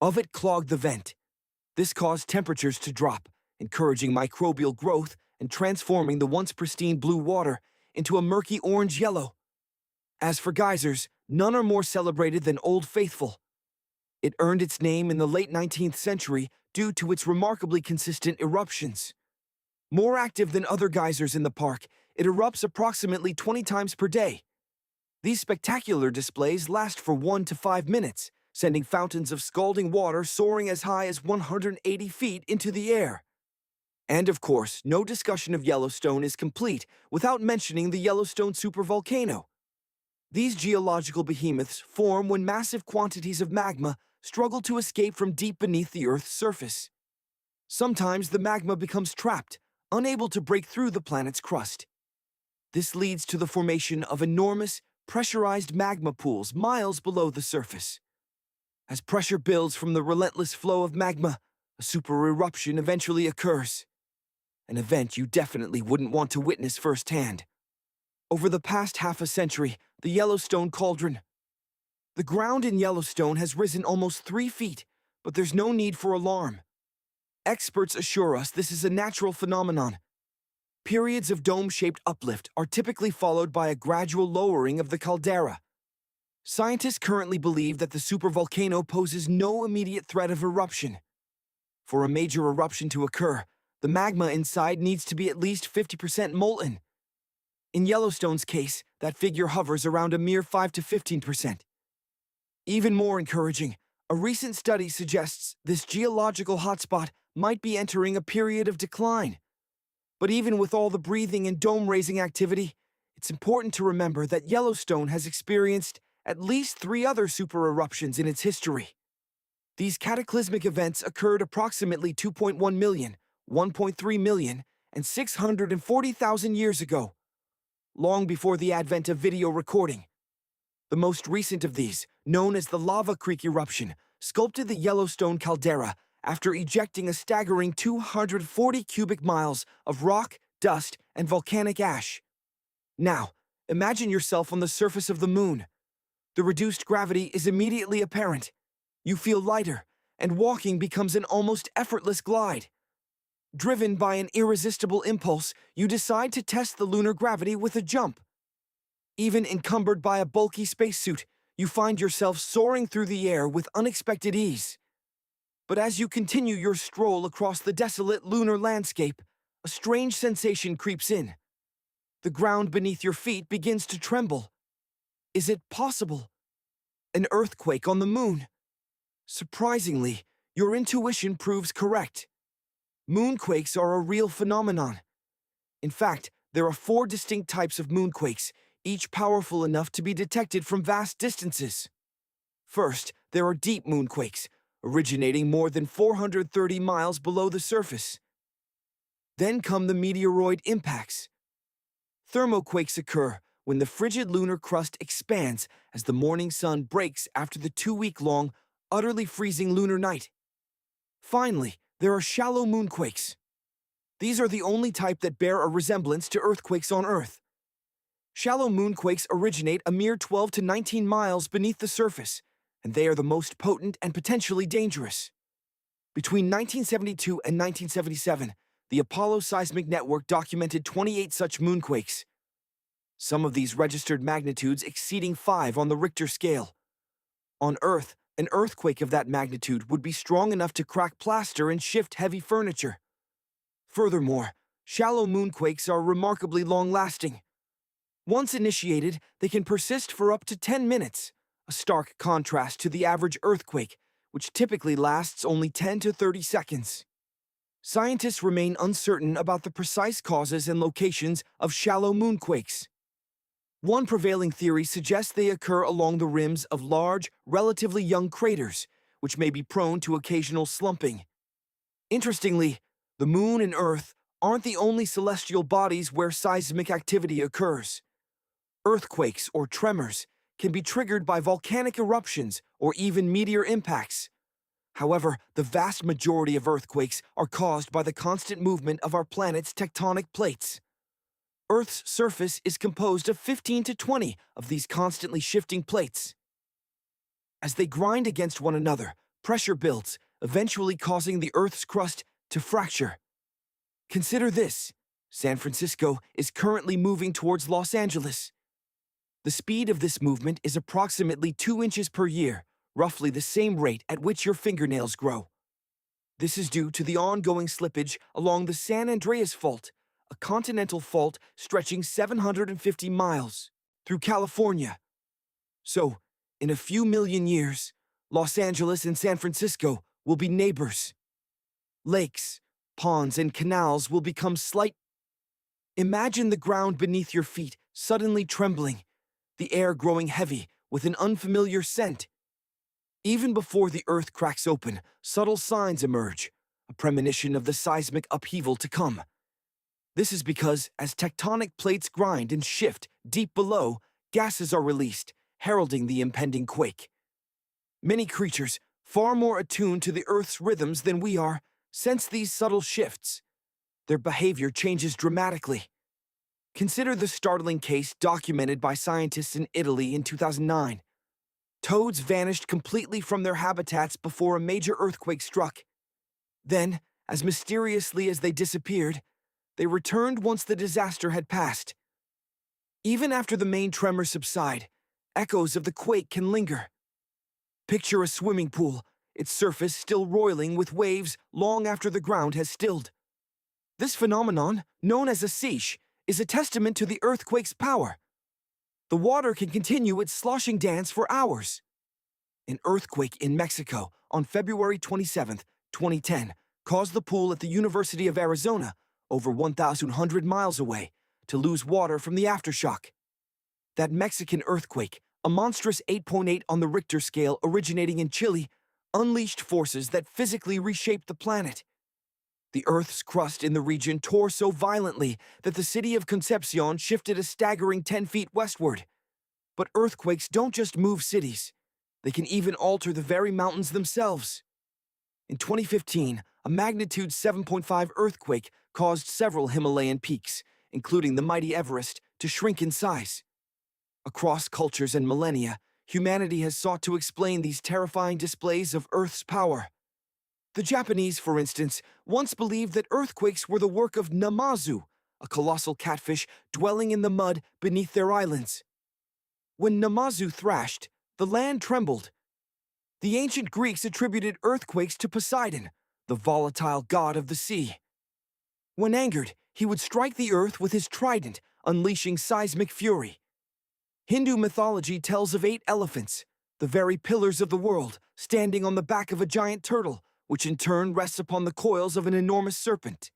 Of it clogged the vent. This caused temperatures to drop, encouraging microbial growth and transforming the once pristine blue water into a murky orange-yellow. As for geysers, none are more celebrated than Old Faithful. It earned its name in the late 19th century due to its remarkably consistent eruptions. More active than other geysers in the park, it erupts approximately 20 times per day. These spectacular displays last for 1 to 5 minutes, sending fountains of scalding water soaring as high as 180 feet into the air. And of course, no discussion of Yellowstone is complete without mentioning the Yellowstone supervolcano. These geological behemoths form when massive quantities of magma struggle to escape from deep beneath the Earth's surface. Sometimes the magma becomes trapped, unable to break through the planet's crust. This leads to the formation of enormous, pressurized magma pools miles below the surface. As pressure builds from the relentless flow of magma, a supereruption eventually occurs. An event you definitely wouldn't want to witness firsthand. Over the past half a century, the Yellowstone cauldron. The ground in Yellowstone has risen almost 3 feet, but there's no need for alarm. Experts assure us this is a natural phenomenon. Periods of dome-shaped uplift are typically followed by a gradual lowering of the caldera. Scientists currently believe that the supervolcano poses no immediate threat of eruption. For a major eruption to occur, the magma inside needs to be at least 50% molten. In Yellowstone's case, that figure hovers around a mere 5 to 15%. Even more encouraging, a recent study suggests this geological hotspot might be entering a period of decline. But even with all the breathing and dome-raising activity, it's important to remember that Yellowstone has experienced at least 3 other supereruptions in its history. These cataclysmic events occurred approximately 2.1 million, 1.3 million, and 640,000 years ago, long before the advent of video recording. The most recent of these, known as the Lava Creek eruption, sculpted the Yellowstone caldera after ejecting a staggering 240 cubic miles of rock, dust, and volcanic ash. Now, imagine yourself on the surface of the moon. The reduced gravity is immediately apparent. You feel lighter, and walking becomes an almost effortless glide. Driven by an irresistible impulse, you decide to test the lunar gravity with a jump. Even encumbered by a bulky spacesuit, you find yourself soaring through the air with unexpected ease. But as you continue your stroll across the desolate lunar landscape, a strange sensation creeps in. The ground beneath your feet begins to tremble. Is it possible? An earthquake on the moon? Surprisingly, your intuition proves correct. Moonquakes are a real phenomenon. In fact, there are 4 distinct types of moonquakes, each powerful enough to be detected from vast distances. First, there are deep moonquakes, originating more than 430 miles below the surface. Then come the meteoroid impacts. Thermoquakes occur when the frigid lunar crust expands as the morning sun breaks after the 2-week-long, utterly freezing lunar night. Finally, there are shallow moonquakes. These are the only type that bear a resemblance to earthquakes on Earth. Shallow moonquakes originate a mere 12 to 19 miles beneath the surface, and they are the most potent and potentially dangerous. Between 1972 and 1977, the Apollo Seismic Network documented 28 such moonquakes. Some of these registered magnitudes exceeding 5 on the Richter scale. On Earth, an earthquake of that magnitude would be strong enough to crack plaster and shift heavy furniture. Furthermore, shallow moonquakes are remarkably long-lasting. Once initiated, they can persist for up to 10 minutes, a stark contrast to the average earthquake, which typically lasts only 10 to 30 seconds. Scientists remain uncertain about the precise causes and locations of shallow moonquakes. One prevailing theory suggests they occur along the rims of large, relatively young craters, which may be prone to occasional slumping. Interestingly, the Moon and Earth aren't the only celestial bodies where seismic activity occurs. Earthquakes, or tremors, can be triggered by volcanic eruptions or even meteor impacts. However, the vast majority of earthquakes are caused by the constant movement of our planet's tectonic plates. Earth's surface is composed of 15 to 20 of these constantly shifting plates. As they grind against one another, pressure builds, eventually causing the Earth's crust to fracture. Consider this: San Francisco is currently moving towards Los Angeles. The speed of this movement is approximately 2 inches per year, roughly the same rate at which your fingernails grow. This is due to the ongoing slippage along the San Andreas Fault, a continental fault stretching 750 miles through California. So, in a few million years, Los Angeles and San Francisco will be neighbors. Lakes, ponds, and canals will become slight. Imagine the ground beneath your feet suddenly trembling, the air growing heavy with an unfamiliar scent. Even before the earth cracks open, subtle signs emerge, a premonition of the seismic upheaval to come. This is because, as tectonic plates grind and shift deep below, gases are released, heralding the impending quake. Many creatures, far more attuned to the Earth's rhythms than we are, sense these subtle shifts. Their behavior changes dramatically. Consider the startling case documented by scientists in Italy in 2009. Toads vanished completely from their habitats before a major earthquake struck. Then, as mysteriously as they disappeared, they returned once the disaster had passed. Even after the main tremors subside, echoes of the quake can linger. Picture a swimming pool, its surface still roiling with waves long after the ground has stilled. This phenomenon, known as a seiche, is a testament to the earthquake's power. The water can continue its sloshing dance for hours. An earthquake in Mexico on February 27, 2010, caused the pool at the University of Arizona, over 1,100 miles away, to lose water from the aftershock. That Mexican earthquake, a monstrous 8.8 on the Richter scale originating in Chile, unleashed forces that physically reshaped the planet. The Earth's crust in the region tore so violently that the city of Concepcion shifted a staggering 10 feet westward. But earthquakes don't just move cities. They can even alter the very mountains themselves. In 2015, a magnitude 7.5 earthquake caused several Himalayan peaks, including the mighty Everest, to shrink in size. Across cultures and millennia, humanity has sought to explain these terrifying displays of Earth's power. The Japanese, for instance, once believed that earthquakes were the work of Namazu, a colossal catfish dwelling in the mud beneath their islands. When Namazu thrashed, the land trembled. The ancient Greeks attributed earthquakes to Poseidon, the volatile god of the sea. When angered, he would strike the earth with his trident, unleashing seismic fury. Hindu mythology tells of 8 elephants, the very pillars of the world, standing on the back of a giant turtle, which in turn rests upon the coils of an enormous serpent.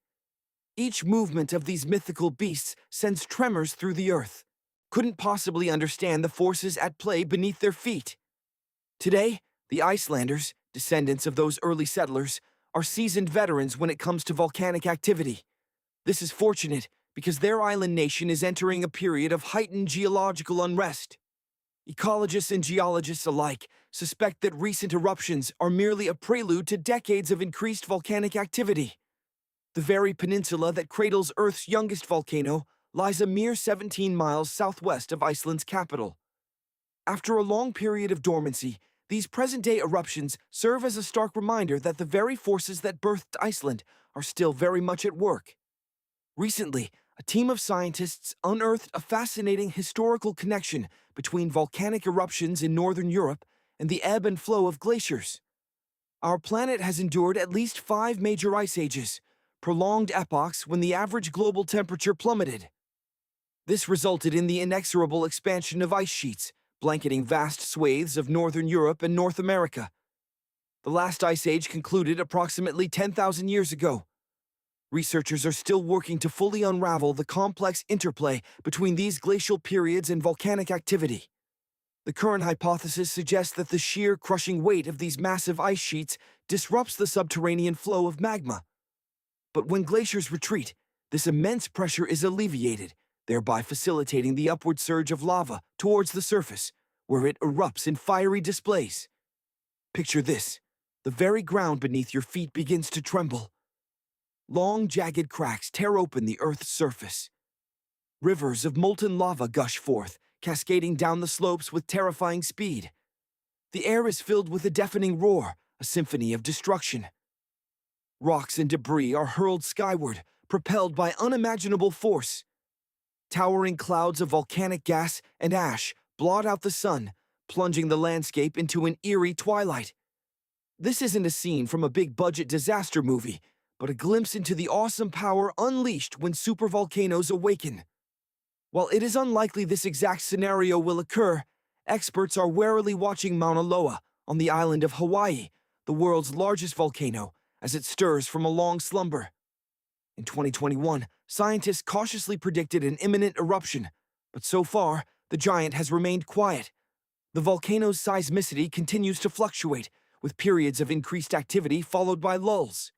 Each movement of these mythical beasts sends tremors through the earth. Couldn't possibly understand the forces at play beneath their feet. Today, the Icelanders, descendants of those early settlers, are seasoned veterans when it comes to volcanic activity. This is fortunate because their island nation is entering a period of heightened geological unrest. Ecologists and geologists alike suspect that recent eruptions are merely a prelude to decades of increased volcanic activity. The very peninsula that cradles Earth's youngest volcano lies a mere 17 miles southwest of Iceland's capital. After a long period of dormancy, these present-day eruptions serve as a stark reminder that the very forces that birthed Iceland are still very much at work. Recently, a team of scientists unearthed a fascinating historical connection between volcanic eruptions in northern Europe and the ebb and flow of glaciers. Our planet has endured at least 5 major ice ages, prolonged epochs when the average global temperature plummeted. This resulted in the inexorable expansion of ice sheets, blanketing vast swathes of northern Europe and North America. The last ice age concluded approximately 10,000 years ago. Researchers are still working to fully unravel the complex interplay between these glacial periods and volcanic activity. The current hypothesis suggests that the sheer crushing weight of these massive ice sheets disrupts the subterranean flow of magma. But when glaciers retreat, this immense pressure is alleviated, thereby facilitating the upward surge of lava towards the surface, where it erupts in fiery displays. Picture this: the very ground beneath your feet begins to tremble. Long, jagged cracks tear open the Earth's surface. Rivers of molten lava gush forth, cascading down the slopes with terrifying speed. The air is filled with a deafening roar, a symphony of destruction. Rocks and debris are hurled skyward, propelled by unimaginable force. Towering clouds of volcanic gas and ash blot out the sun, plunging the landscape into an eerie twilight. This isn't a scene from a big-budget disaster movie, but a glimpse into the awesome power unleashed when supervolcanoes awaken. While it is unlikely this exact scenario will occur, experts are warily watching Mauna Loa on the island of Hawaii, the world's largest volcano, as it stirs from a long slumber. In 2021, scientists cautiously predicted an imminent eruption, but so far, the giant has remained quiet. The volcano's seismicity continues to fluctuate, with periods of increased activity followed by lulls.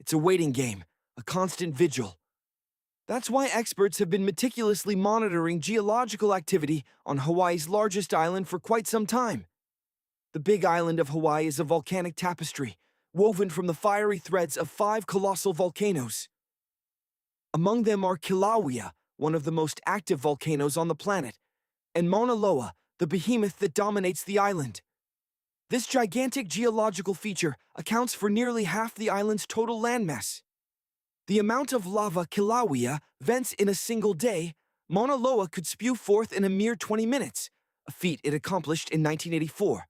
It's a waiting game, a constant vigil. That's why experts have been meticulously monitoring geological activity on Hawaii's largest island for quite some time. The Big Island of Hawaii is a volcanic tapestry, woven from the fiery threads of 5 colossal volcanoes. Among them are Kilauea, one of the most active volcanoes on the planet, and Mauna Loa, the behemoth that dominates the island. This gigantic geological feature accounts for nearly half the island's total landmass. The amount of lava Kilauea vents in a single day, Mauna Loa could spew forth in a mere 20 minutes, a feat it accomplished in 1984.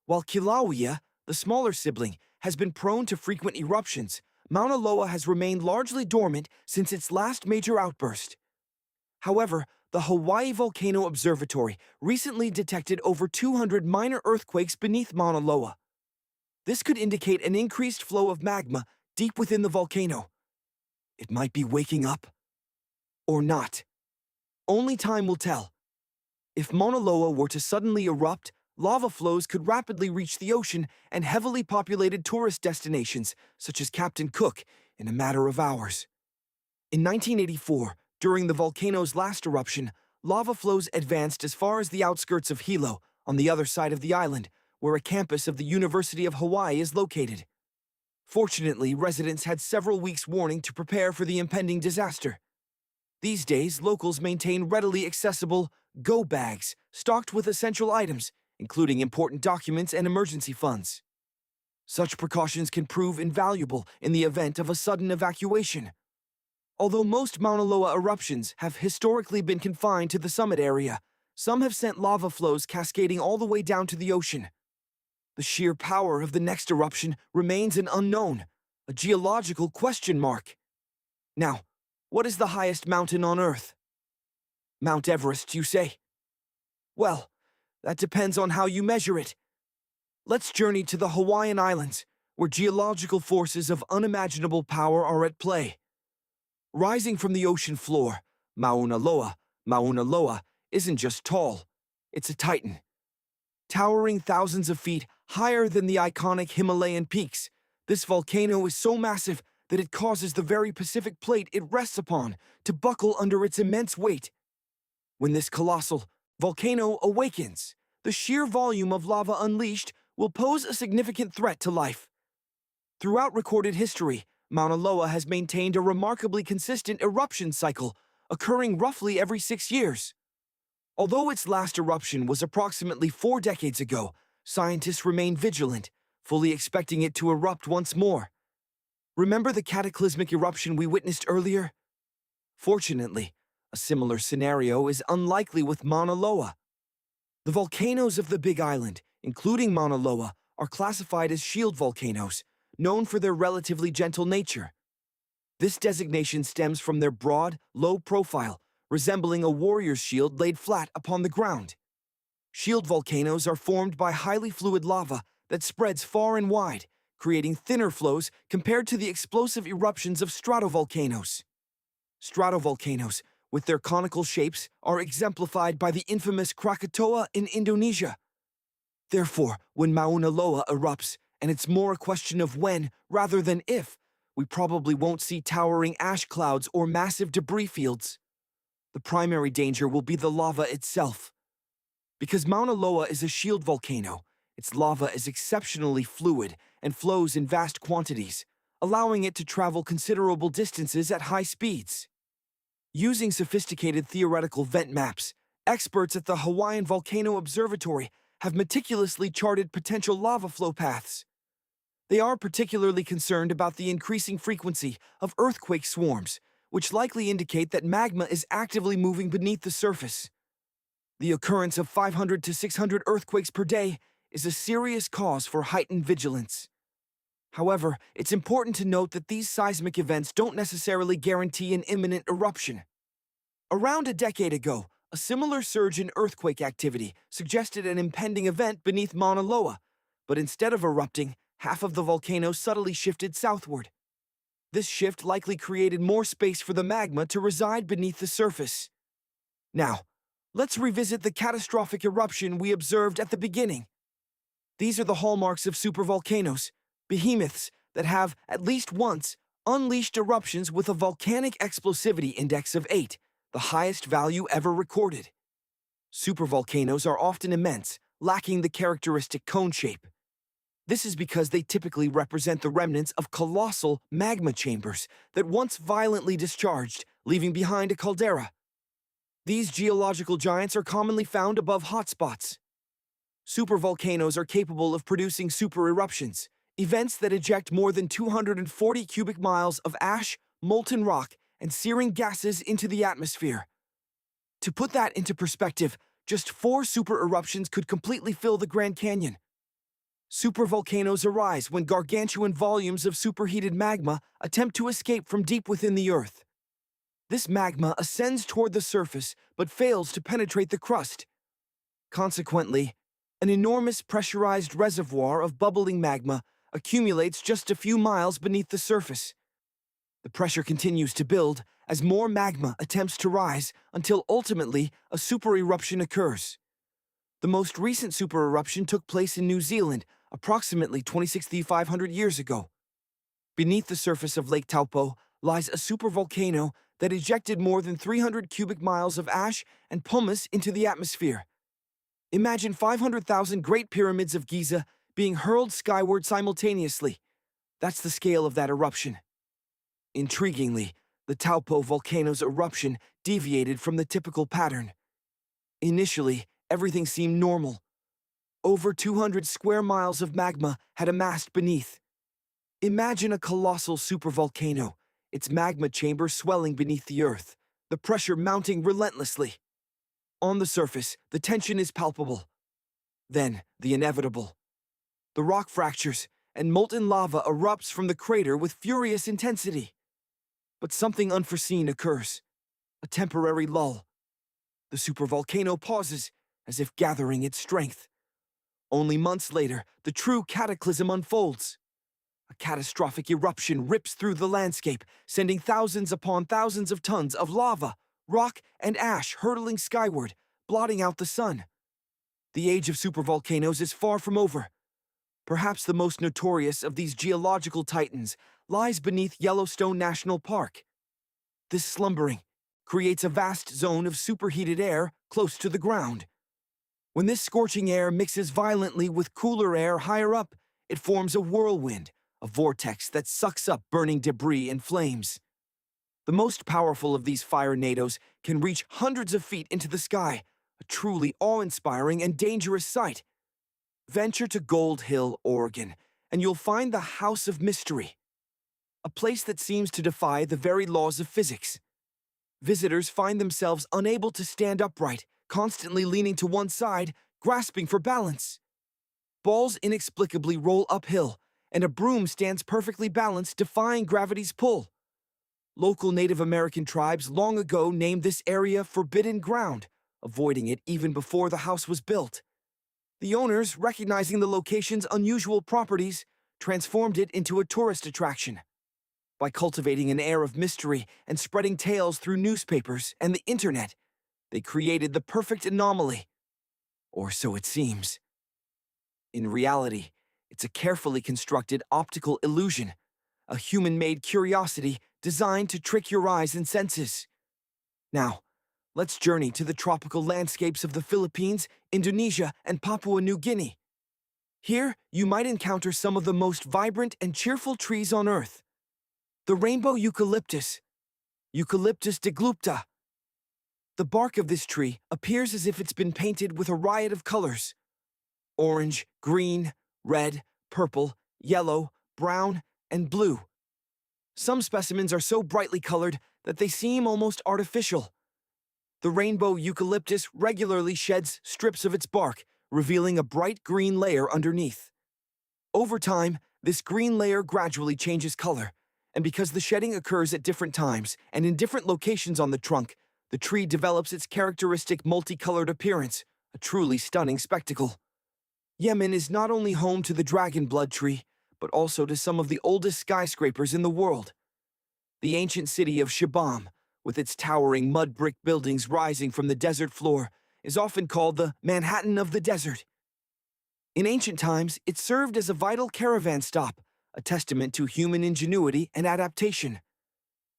While Kilauea, the smaller sibling, has been prone to frequent eruptions, Mauna Loa has remained largely dormant since its last major outburst. However, the Hawaii Volcano Observatory recently detected over 200 minor earthquakes beneath Mauna Loa. This could indicate an increased flow of magma deep within the volcano. It might be waking up. Or not. Only time will tell. If Mauna Loa were to suddenly erupt, lava flows could rapidly reach the ocean and heavily populated tourist destinations, such as Captain Cook, in a matter of hours. In 1984, during the volcano's last eruption, lava flows advanced as far as the outskirts of Hilo, on the other side of the island, where a campus of the University of Hawaii is located. Fortunately, residents had several weeks' warning to prepare for the impending disaster. These days, locals maintain readily accessible go bags stocked with essential items, including important documents and emergency funds. Such precautions can prove invaluable in the event of a sudden evacuation. Although most Mauna Loa eruptions have historically been confined to the summit area, some have sent lava flows cascading all the way down to the ocean. The sheer power of the next eruption remains an unknown, a geological question mark. Now, what is the highest mountain on Earth? Mount Everest, you say? Well, that depends on how you measure it. Let's journey to the Hawaiian Islands, where geological forces of unimaginable power are at play. Rising from the ocean floor, Mauna Loa isn't just tall, it's a titan. Towering thousands of feet higher than the iconic Himalayan peaks, this volcano is so massive that it causes the very Pacific plate it rests upon to buckle under its immense weight. When this colossal volcano awakens, the sheer volume of lava unleashed will pose a significant threat to life. Throughout recorded history, Mauna Loa has maintained a remarkably consistent eruption cycle, occurring roughly every 6 years. Although its last eruption was approximately 4 decades ago, scientists remain vigilant, fully expecting it to erupt once more. Remember the cataclysmic eruption we witnessed earlier? Fortunately, a similar scenario is unlikely with Mauna Loa. The volcanoes of the Big Island, including Mauna Loa, are classified as shield volcanoes, known for their relatively gentle nature. This designation stems from their broad, low profile, resembling a warrior's shield laid flat upon the ground. Shield volcanoes are formed by highly fluid lava that spreads far and wide, creating thinner flows compared to the explosive eruptions of stratovolcanoes. Stratovolcanoes, with their conical shapes, are exemplified by the infamous Krakatoa in Indonesia. Therefore, when Mauna Loa erupts, and it's more a question of when rather than if, we probably won't see towering ash clouds or massive debris fields. The primary danger will be the lava itself. Because Mauna Loa is a shield volcano, its lava is exceptionally fluid and flows in vast quantities, allowing it to travel considerable distances at high speeds. Using sophisticated theoretical vent maps, experts at the Hawaiian Volcano Observatory have meticulously charted potential lava flow paths. They are particularly concerned about the increasing frequency of earthquake swarms, which likely indicate that magma is actively moving beneath the surface. The occurrence of 500 to 600 earthquakes per day is a serious cause for heightened vigilance. However, it's important to note that these seismic events don't necessarily guarantee an imminent eruption. Around a decade ago, a similar surge in earthquake activity suggested an impending event beneath Mauna Loa, but instead of erupting, half of the volcano subtly shifted southward. This shift likely created more space for the magma to reside beneath the surface. Now, let's revisit the catastrophic eruption we observed at the beginning. These are the hallmarks of supervolcanoes, behemoths that have, at least once, unleashed eruptions with a volcanic explosivity index of 8, the highest value ever recorded. Supervolcanoes are often immense, lacking the characteristic cone shape. This is because they typically represent the remnants of colossal magma chambers that once violently discharged, leaving behind a caldera. These geological giants are commonly found above hotspots. Supervolcanoes are capable of producing supereruptions, events that eject more than 240 cubic miles of ash, molten rock, and searing gases into the atmosphere. To put that into perspective, just 4 supereruptions could completely fill the Grand Canyon. Supervolcanoes arise when gargantuan volumes of superheated magma attempt to escape from deep within the Earth. This magma ascends toward the surface but fails to penetrate the crust. Consequently, an enormous pressurized reservoir of bubbling magma accumulates just a few miles beneath the surface. The pressure continues to build as more magma attempts to rise until ultimately a supereruption occurs. The most recent supereruption took place in New Zealand approximately 26,500 years ago. Beneath the surface of Lake Taupo lies a supervolcano that ejected more than 300 cubic miles of ash and pumice into the atmosphere. Imagine 500,000 Great Pyramids of Giza being hurled skyward simultaneously. That's the scale of that eruption. Intriguingly, the Taupo volcano's eruption deviated from the typical pattern. Initially, everything seemed normal. Over 200 square miles of magma had amassed beneath. Imagine a colossal supervolcano, its magma chamber swelling beneath the Earth, the pressure mounting relentlessly. On the surface, the tension is palpable. Then, the inevitable. The rock fractures, and molten lava erupts from the crater with furious intensity. But something unforeseen occurs. A temporary lull. The supervolcano pauses, as if gathering its strength. Only months later, the true cataclysm unfolds. A catastrophic eruption rips through the landscape, sending thousands upon thousands of tons of lava, rock, and ash hurtling skyward, blotting out the sun. The age of supervolcanoes is far from over. Perhaps the most notorious of these geological titans lies beneath Yellowstone National Park. This slumbering creates a vast zone of superheated air close to the ground. When this scorching air mixes violently with cooler air higher up, it forms a whirlwind, a vortex that sucks up burning debris and flames. The most powerful of these firenadoes can reach hundreds of feet into the sky, a truly awe-inspiring and dangerous sight. Venture to Gold Hill, Oregon, and you'll find the House of Mystery, a place that seems to defy the very laws of physics. Visitors find themselves unable to stand upright, constantly leaning to one side, grasping for balance. Balls inexplicably roll uphill, and a broom stands perfectly balanced, defying gravity's pull. Local Native American tribes long ago named this area Forbidden Ground, avoiding it even before the house was built. The owners, recognizing the location's unusual properties, transformed it into a tourist attraction. By cultivating an air of mystery and spreading tales through newspapers and the internet, they created the perfect anomaly. Or so it seems. In reality, it's a carefully constructed optical illusion, a human-made curiosity designed to trick your eyes and senses. Now, let's journey to the tropical landscapes of the Philippines, Indonesia, and Papua New Guinea. Here, you might encounter some of the most vibrant and cheerful trees on Earth. The rainbow eucalyptus, Eucalyptus deglupta. The bark of this tree appears as if it's been painted with a riot of colors. Orange, green, red, purple, yellow, brown, and blue. Some specimens are so brightly colored that they seem almost artificial. The rainbow eucalyptus regularly sheds strips of its bark, revealing a bright green layer underneath. Over time, this green layer gradually changes color, and because the shedding occurs at different times and in different locations on the trunk, the tree develops its characteristic multicolored appearance, a truly stunning spectacle. Yemen is not only home to the dragon blood tree, but also to some of the oldest skyscrapers in the world. The ancient city of Shibam, with its towering mud brick buildings rising from the desert floor, is often called the Manhattan of the desert. In ancient times, it served as a vital caravan stop, a testament to human ingenuity and adaptation.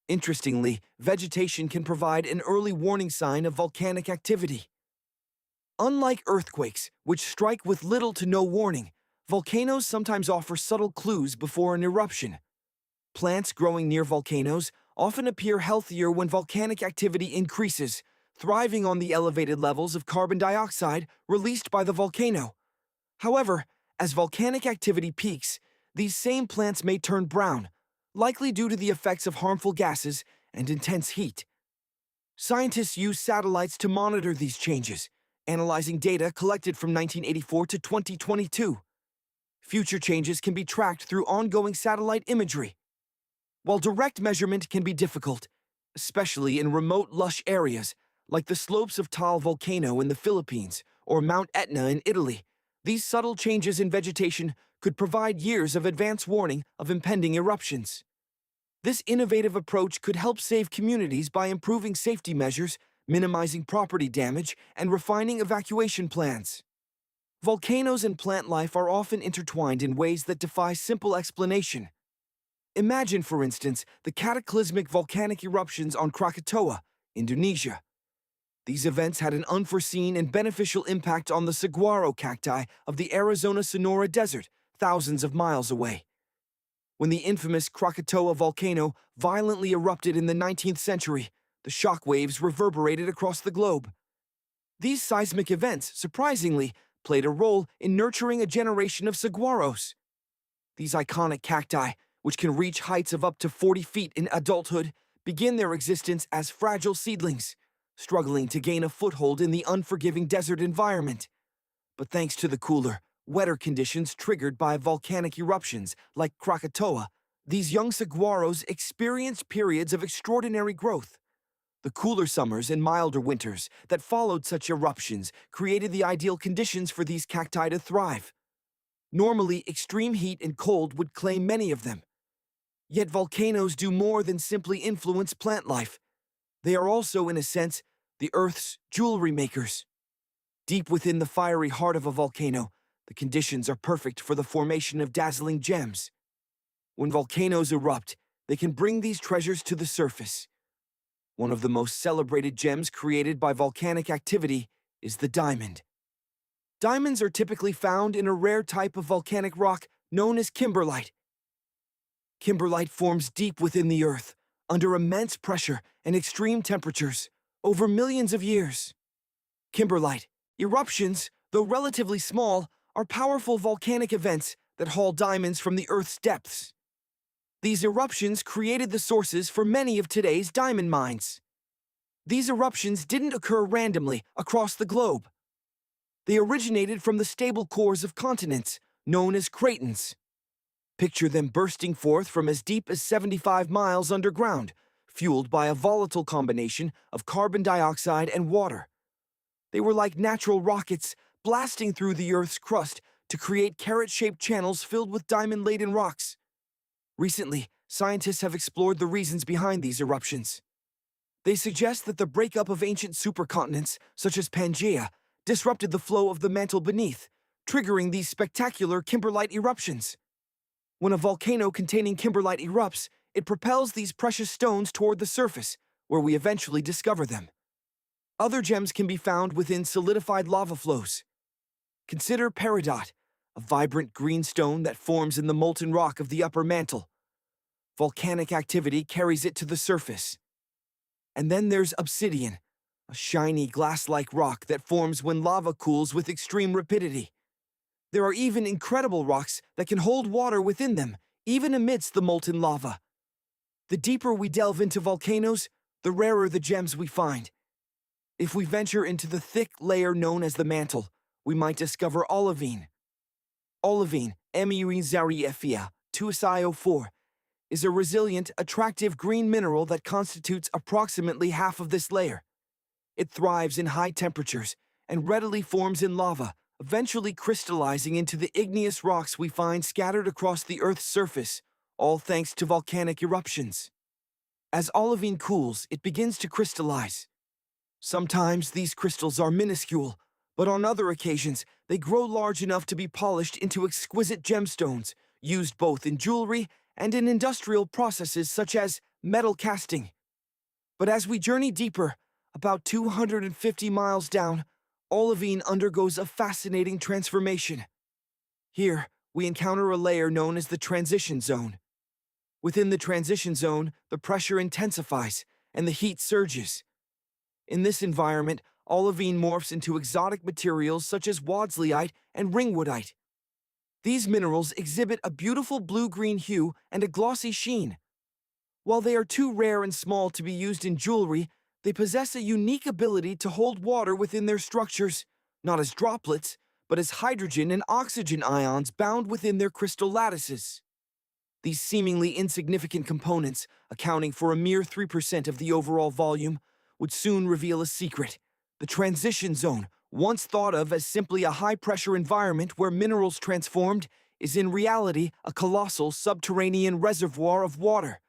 Interestingly, vegetation can provide an early warning sign of volcanic activity. Unlike earthquakes, which strike with little to no warning, volcanoes sometimes offer subtle clues before an eruption. Plants growing near volcanoes often appear healthier when volcanic activity increases, thriving on the elevated levels of carbon dioxide released by the volcano. However, as volcanic activity peaks, these same plants may turn brown, likely due to the effects of harmful gases and intense heat. Scientists use satellites to monitor these changes, analyzing data collected from 1984 to 2022. Future changes can be tracked through ongoing satellite imagery. While direct measurement can be difficult, especially in remote, lush areas like the slopes of Taal volcano in the Philippines or Mount Etna in Italy, these subtle changes in vegetation could provide years of advance warning of impending eruptions. This innovative approach could help save communities by improving safety measures, minimizing property damage, and refining evacuation plans. Volcanoes and plant life are often intertwined in ways that defy simple explanation. Imagine, for instance, the cataclysmic volcanic eruptions on Krakatoa, Indonesia. These events had an unforeseen and beneficial impact on the saguaro cacti of the Arizona Sonora Desert, thousands of miles away. When the infamous Krakatoa volcano violently erupted in the 19th century, the shock waves reverberated across the globe. These seismic events, surprisingly, played a role in nurturing a generation of saguaros. These iconic cacti, which can reach heights of up to 40 feet in adulthood, begin their existence as fragile seedlings, struggling to gain a foothold in the unforgiving desert environment. But thanks to the cooler, wetter conditions triggered by volcanic eruptions like Krakatoa, these young saguaros experienced periods of extraordinary growth. The cooler summers and milder winters that followed such eruptions created the ideal conditions for these cacti to thrive. Normally, extreme heat and cold would claim many of them. Yet volcanoes do more than simply influence plant life. They are also, in a sense, the Earth's jewelry makers. Deep within the fiery heart of a volcano, the conditions are perfect for the formation of dazzling gems. When volcanoes erupt, they can bring these treasures to the surface. One of the most celebrated gems created by volcanic activity is the diamond. Diamonds are typically found in a rare type of volcanic rock known as kimberlite. Kimberlite forms deep within the earth, under immense pressure and extreme temperatures, over millions of years. Kimberlite eruptions, though relatively small, are powerful volcanic events that haul diamonds from the Earth's depths. These eruptions created the sources for many of today's diamond mines. These eruptions didn't occur randomly across the globe. They originated from the stable cores of continents, known as cratons. Picture them bursting forth from as deep as 75 miles underground, fueled by a volatile combination of carbon dioxide and water. They were like natural rockets blasting through the Earth's crust to create carrot-shaped channels filled with diamond-laden rocks. Recently, scientists have explored the reasons behind these eruptions. They suggest that the breakup of ancient supercontinents, such as Pangaea, disrupted the flow of the mantle beneath, triggering these spectacular kimberlite eruptions. When a volcano containing kimberlite erupts, it propels these precious stones toward the surface, where we eventually discover them. Other gems can be found within solidified lava flows. Consider peridot, a vibrant green stone that forms in the molten rock of the upper mantle. Volcanic activity carries it to the surface. And then there's obsidian, a shiny glass-like rock that forms when lava cools with extreme rapidity. There are even incredible rocks that can hold water within them, even amidst the molten lava. The deeper we delve into volcanoes, the rarer the gems we find. If we venture into the thick layer known as the mantle, we might discover olivine. Olivine, Emirizariefia, 2SiO4, is a resilient, attractive green mineral that constitutes approximately half of this layer. It thrives in high temperatures and readily forms in lava, eventually crystallizing into the igneous rocks we find scattered across the Earth's surface, all thanks to volcanic eruptions. As olivine cools, it begins to crystallize. Sometimes these crystals are minuscule, but on other occasions, they grow large enough to be polished into exquisite gemstones, used both in jewelry and in industrial processes such as metal casting. But as we journey deeper, about 250 miles down, olivine undergoes a fascinating transformation. Here, we encounter a layer known as the transition zone. Within the transition zone, the pressure intensifies and the heat surges. In this environment, olivine morphs into exotic materials such as wadsleyite and ringwoodite. These minerals exhibit a beautiful blue-green hue and a glossy sheen. While they are too rare and small to be used in jewelry, they possess a unique ability to hold water within their structures, not as droplets, but as hydrogen and oxygen ions bound within their crystal lattices. These seemingly insignificant components, accounting for a mere 3% of the overall volume, would soon reveal a secret. The transition zone, once thought of as simply a high-pressure environment where minerals transformed, is in reality a colossal subterranean reservoir of water.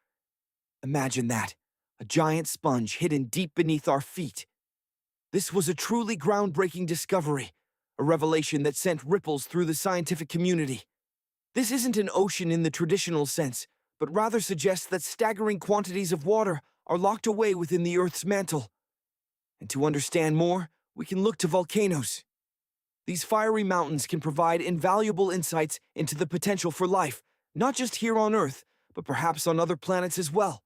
Imagine that, a giant sponge hidden deep beneath our feet. This was a truly groundbreaking discovery, a revelation that sent ripples through the scientific community. This isn't an ocean in the traditional sense, but rather suggests that staggering quantities of water are locked away within the Earth's mantle. And to understand more, we can look to volcanoes. These fiery mountains can provide invaluable insights into the potential for life, not just here on Earth, but perhaps on other planets as well.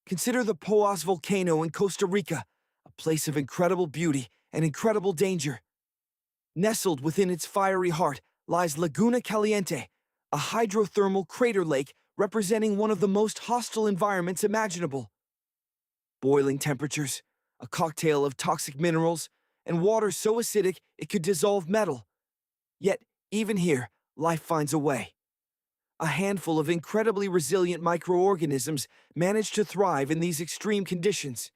Consider the Poás volcano in Costa Rica, a place of incredible beauty and incredible danger. Nestled within its fiery heart lies Laguna Caliente, a hydrothermal crater lake representing one of the most hostile environments imaginable. Boiling temperatures, a cocktail of toxic minerals, and water so acidic it could dissolve metal. Yet, even here, life finds a way. A handful of incredibly resilient microorganisms manage to thrive in these extreme conditions.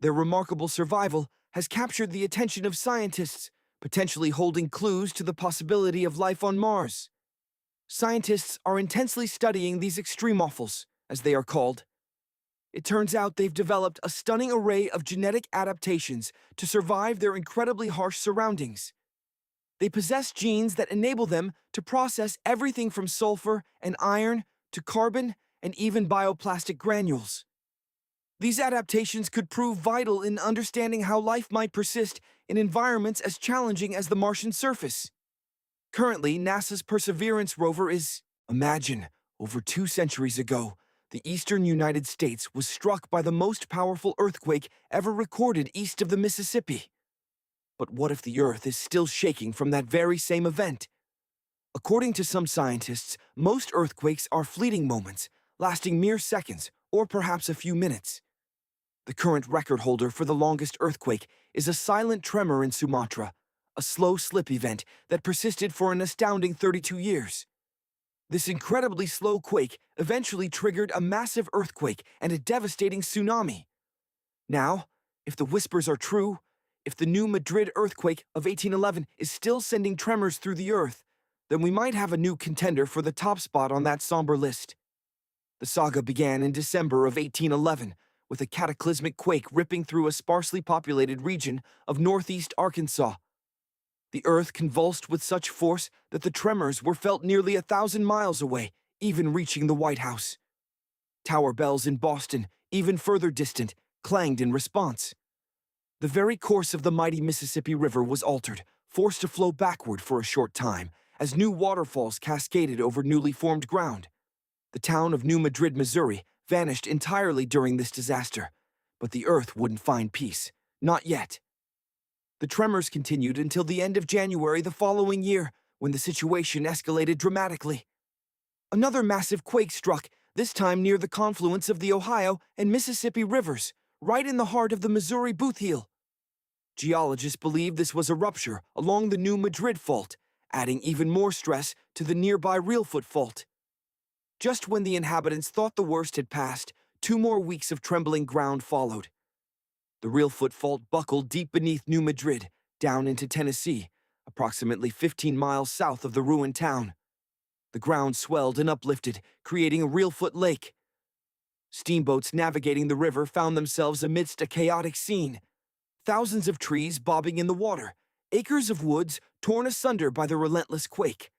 Their remarkable survival has captured the attention of scientists, potentially holding clues to the possibility of life on Mars. Scientists are intensely studying these extremophils, as they are called. It turns out they've developed a stunning array of genetic adaptations to survive their incredibly harsh surroundings. They possess genes that enable them to process everything from sulfur and iron to carbon and even bioplastic granules. These adaptations could prove vital in understanding how life might persist in environments as challenging as the Martian surface. Currently, NASA's Perseverance rover imagine, over 2 centuries ago, the eastern United States was struck by the most powerful earthquake ever recorded east of the Mississippi. But what if the Earth is still shaking from that very same event? According to some scientists, most earthquakes are fleeting moments, lasting mere seconds or perhaps a few minutes. The current record holder for the longest earthquake is a silent tremor in Sumatra, a slow slip event that persisted for an astounding 32 years. This incredibly slow quake eventually triggered a massive earthquake and a devastating tsunami. Now, if the whispers are true, if the new Madrid earthquake of 1811 is still sending tremors through the Earth, then we might have a new contender for the top spot on that somber list. The saga began in December of 1811, with a cataclysmic quake ripping through a sparsely populated region of northeast Arkansas. The Earth convulsed with such force that the tremors were felt nearly 1,000 miles away, even reaching the White House. Tower bells in Boston, even further distant, clanged in response. The very course of the mighty Mississippi River was altered, forced to flow backward for a short time, as new waterfalls cascaded over newly formed ground. The town of New Madrid, Missouri, vanished entirely during this disaster, but the Earth wouldn't find peace. Not yet. The tremors continued until the end of January the following year, when the situation escalated dramatically. Another massive quake struck, this time near the confluence of the Ohio and Mississippi rivers, right in the heart of the Missouri Bootheel. Geologists believe this was a rupture along the new Madrid fault, adding even more stress to the nearby Reelfoot fault. Just when the inhabitants thought the worst had passed, 2 more weeks of trembling ground followed. The Reelfoot fault buckled deep beneath New Madrid, down into Tennessee, approximately 15 miles south of the ruined town. The ground swelled and uplifted, creating a Reelfoot lake. Steamboats navigating the river found themselves amidst a chaotic scene. Thousands of trees bobbing in the water, acres of woods torn asunder by the relentless quake.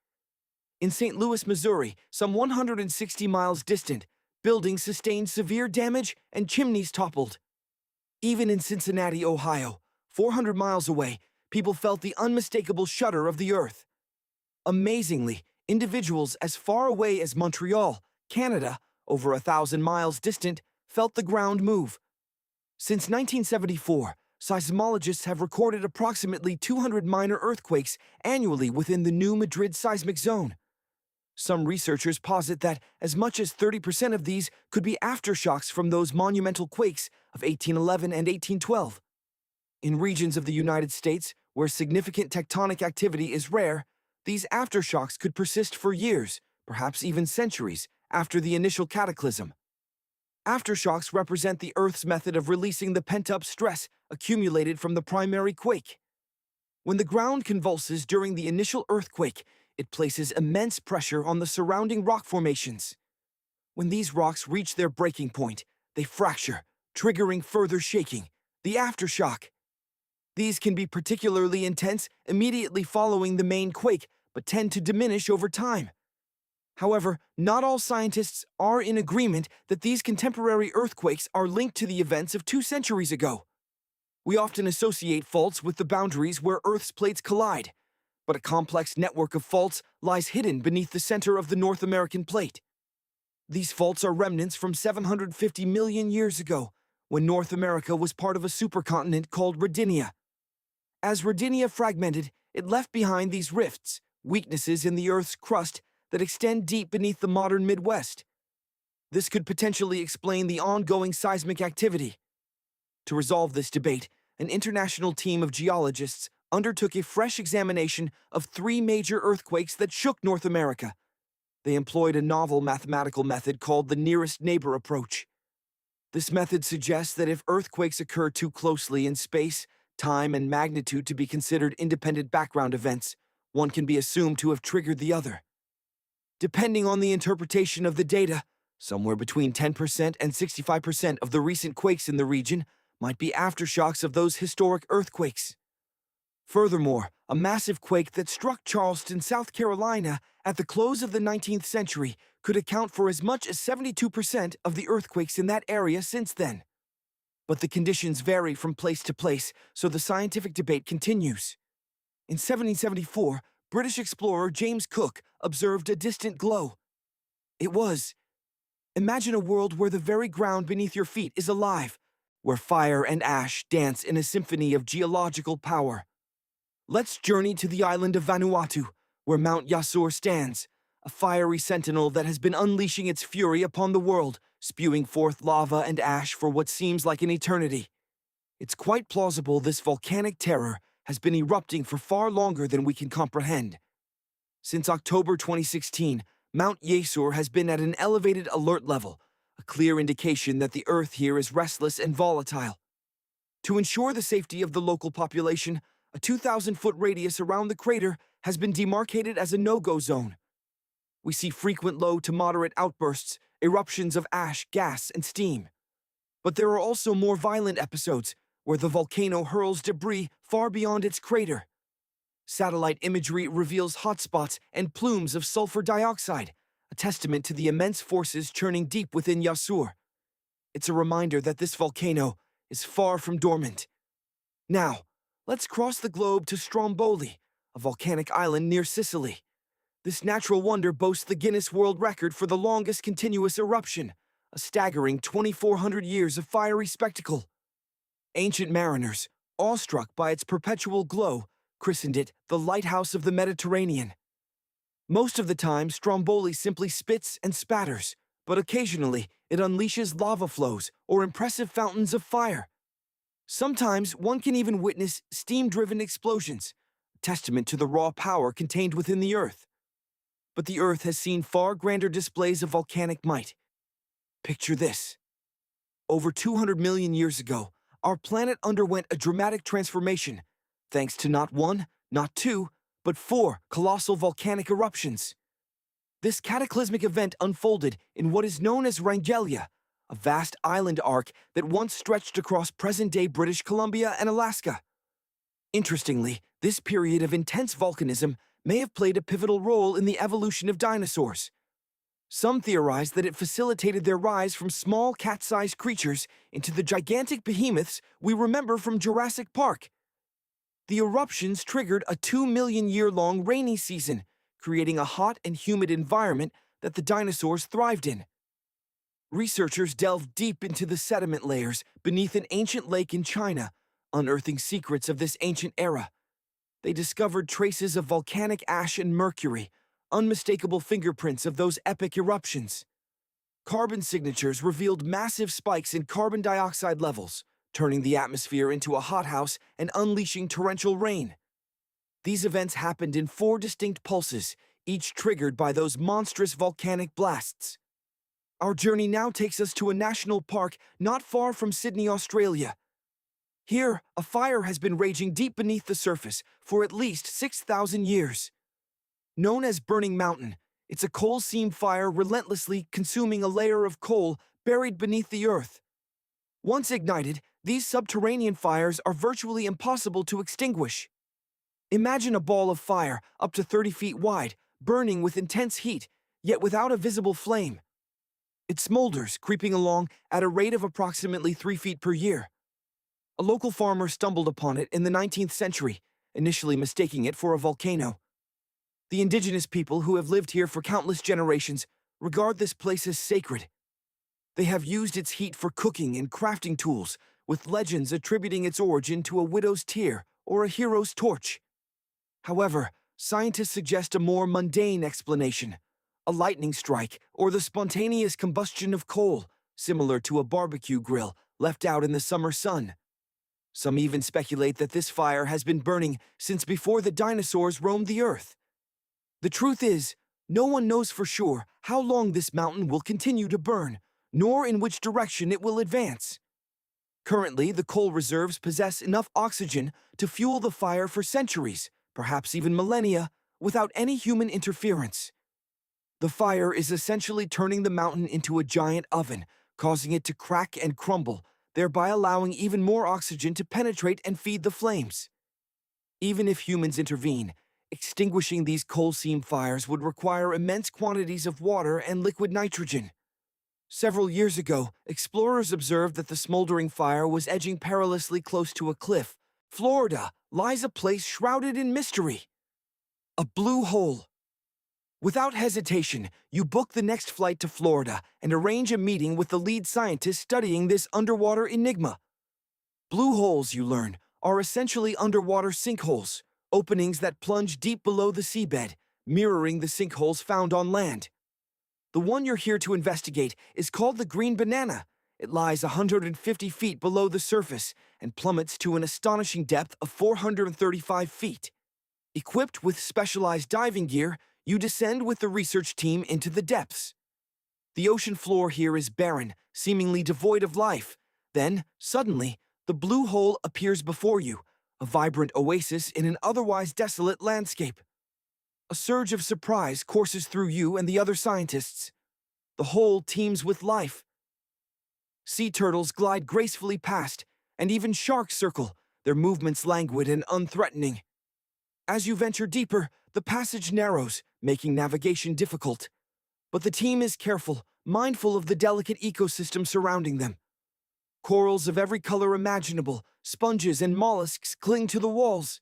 In St. Louis, Missouri, some 160 miles distant, buildings sustained severe damage and chimneys toppled. Even in Cincinnati, Ohio, 400 miles away, people felt the unmistakable shudder of the earth. Amazingly, individuals as far away as Montreal, Canada, over 1,000 miles distant, felt the ground move. Since 1974, seismologists have recorded approximately 200 minor earthquakes annually within the new Madrid seismic zone. Some researchers posit that as much as 30% of these could be aftershocks from those monumental quakes of 1811 and 1812. In regions of the United States where significant tectonic activity is rare, these aftershocks could persist for years, perhaps even centuries, after the initial cataclysm. Aftershocks represent the Earth's method of releasing the pent-up stress accumulated from the primary quake. When the ground convulses during the initial earthquake, it places immense pressure on the surrounding rock formations. When these rocks reach their breaking point, they fracture, triggering further shaking, the aftershock. These can be particularly intense immediately following the main quake, but tend to diminish over time. However, not all scientists are in agreement that these contemporary earthquakes are linked to the events of 2 centuries ago. We often associate faults with the boundaries where Earth's plates collide, but a complex network of faults lies hidden beneath the center of the North American plate. These faults are remnants from 750 million years ago, when North America was part of a supercontinent called Rodinia. As Rodinia fragmented, it left behind these rifts, weaknesses in the Earth's crust that extend deep beneath the modern Midwest. This could potentially explain the ongoing seismic activity. To resolve this debate, an international team of geologists undertook a fresh examination of 3 major earthquakes that shook North America. They employed a novel mathematical method called the nearest neighbor approach. This method suggests that if earthquakes occur too closely in space, time, and magnitude to be considered independent background events, one can be assumed to have triggered the other. Depending on the interpretation of the data, somewhere between 10% and 65% of the recent quakes in the region might be aftershocks of those historic earthquakes. Furthermore, a massive quake that struck Charleston, South Carolina, at the close of the 19th century could account for as much as 72% of the earthquakes in that area since then. But the conditions vary from place to place, so the scientific debate continues. In 1774, British explorer James Cook observed a distant glow. It was. Imagine a world where the very ground beneath your feet is alive, where fire and ash dance in a symphony of geological power. Let's journey to the island of Vanuatu, where Mount Yasur stands, a fiery sentinel that has been unleashing its fury upon the world, spewing forth lava and ash for what seems like an eternity. It's quite plausible this volcanic terror has been erupting for far longer than we can comprehend. Since October 2016, Mount Yasur has been at an elevated alert level, a clear indication that the Earth here is restless and volatile. To ensure the safety of the local population, a 2,000-foot radius around the crater has been demarcated as a no-go zone. We see frequent low to moderate outbursts, eruptions of ash, gas, and steam. But there are also more violent episodes, where the volcano hurls debris far beyond its crater. Satellite imagery reveals hotspots and plumes of sulfur dioxide, a testament to the immense forces churning deep within Yasur. It's a reminder that this volcano is far from dormant. Now, let's cross the globe to Stromboli, a volcanic island near Sicily. This natural wonder boasts the Guinness World Record for the longest continuous eruption, a staggering 2,400 years of fiery spectacle. Ancient mariners, awestruck by its perpetual glow, christened it the Lighthouse of the Mediterranean. Most of the time, Stromboli simply spits and spatters, but occasionally it unleashes lava flows or impressive fountains of fire. Sometimes one can even witness steam-driven explosions, testament to the raw power contained within the Earth. But the Earth has seen far grander displays of volcanic might. Picture this. Over 200 million years ago, our planet underwent a dramatic transformation, thanks to not one, not two, but four colossal volcanic eruptions. This cataclysmic event unfolded in what is known as Rangelia, a vast island arc that once stretched across present-day British Columbia and Alaska. Interestingly, this period of intense volcanism may have played a pivotal role in the evolution of dinosaurs. Some theorize that it facilitated their rise from small cat-sized creatures into the gigantic behemoths we remember from Jurassic Park. The eruptions triggered a 2-million-year-long rainy season, creating a hot and humid environment that the dinosaurs thrived in. Researchers delved deep into the sediment layers beneath an ancient lake in China, unearthing secrets of this ancient era. They discovered traces of volcanic ash and mercury, unmistakable fingerprints of those epic eruptions. Carbon signatures revealed massive spikes in carbon dioxide levels, turning the atmosphere into a hothouse and unleashing torrential rain. These events happened in 4 distinct pulses, each triggered by those monstrous volcanic blasts. Our journey now takes us to a national park not far from Sydney, Australia. Here, a fire has been raging deep beneath the surface for at least 6,000 years. Known as Burning Mountain, it's a coal seam fire relentlessly consuming a layer of coal buried beneath the earth. Once ignited, these subterranean fires are virtually impossible to extinguish. Imagine a ball of fire up to 30 feet wide, burning with intense heat, yet without a visible flame. It smolders, creeping along at a rate of approximately 3 feet per year. A local farmer stumbled upon it in the 19th century, initially mistaking it for a volcano. The indigenous people who have lived here for countless generations regard this place as sacred. They have used its heat for cooking and crafting tools, with legends attributing its origin to a widow's tear or a hero's torch. However, scientists suggest a more mundane explanation, a lightning strike or the spontaneous combustion of coal, similar to a barbecue grill left out in the summer sun. Some even speculate that this fire has been burning since before the dinosaurs roamed the earth. The truth is, no one knows for sure how long this mountain will continue to burn, nor in which direction it will advance. Currently, the coal reserves possess enough oxygen to fuel the fire for centuries, perhaps even millennia, without any human interference. The fire is essentially turning the mountain into a giant oven, causing it to crack and crumble, thereby allowing even more oxygen to penetrate and feed the flames. Even if humans intervene, extinguishing these coal seam fires would require immense quantities of water and liquid nitrogen. Several years ago, explorers observed that the smoldering fire was edging perilously close to a cliff. Florida lies a place shrouded in mystery. A blue hole. Without hesitation, you book the next flight to Florida and arrange a meeting with the lead scientist studying this underwater enigma. Blue holes, you learn, are essentially underwater sinkholes, openings that plunge deep below the seabed, mirroring the sinkholes found on land. The one you're here to investigate is called the Green Banana. It lies 150 feet below the surface and plummets to an astonishing depth of 435 feet. Equipped with specialized diving gear, you descend with the research team into the depths. The ocean floor here is barren, seemingly devoid of life. Then, suddenly, the blue hole appears before you, a vibrant oasis in an otherwise desolate landscape. A surge of surprise courses through you and the other scientists. The hole teems with life. Sea turtles glide gracefully past, and even sharks circle, their movements languid and unthreatening. As you venture deeper, the passage narrows, making navigation difficult. But the team is careful, mindful of the delicate ecosystem surrounding them. Corals of every color imaginable, sponges and mollusks cling to the walls.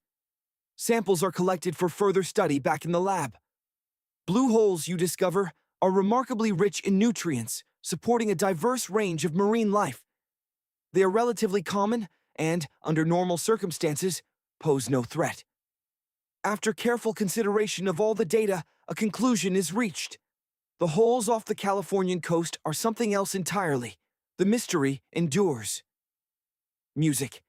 Samples are collected for further study back in the lab. Blue holes, you discover, are remarkably rich in nutrients, supporting a diverse range of marine life. They are relatively common and, under normal circumstances, pose no threat. After careful consideration of all the data, a conclusion is reached. The holes off the Californian coast are something else entirely. The mystery endures. Music.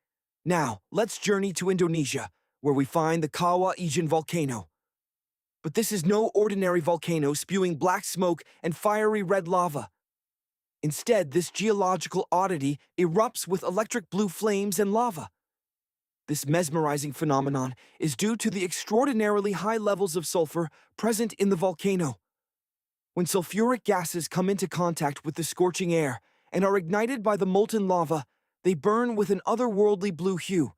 Now, let's journey to Indonesia, where we find the Kawah Ijen volcano. But this is no ordinary volcano spewing black smoke and fiery red lava. Instead, this geological oddity erupts with electric blue flames and lava. This mesmerizing phenomenon is due to the extraordinarily high levels of sulfur present in the volcano. When sulfuric gases come into contact with the scorching air and are ignited by the molten lava, they burn with an otherworldly blue hue.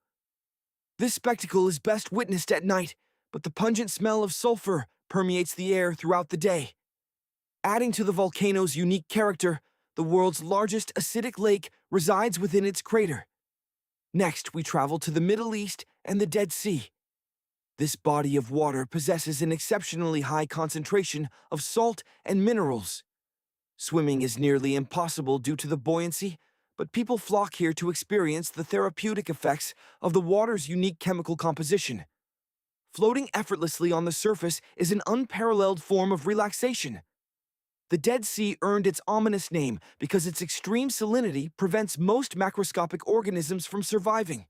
This spectacle is best witnessed at night, but the pungent smell of sulfur permeates the air throughout the day. Adding to the volcano's unique character, the world's largest acidic lake resides within its crater. Next, we travel to the Middle East and the Dead Sea. This body of water possesses an exceptionally high concentration of salt and minerals. Swimming is nearly impossible due to the buoyancy, but people flock here to experience the therapeutic effects of the water's unique chemical composition. Floating effortlessly on the surface is an unparalleled form of relaxation. The Dead Sea earned its ominous name because its extreme salinity prevents most macroscopic organisms from surviving.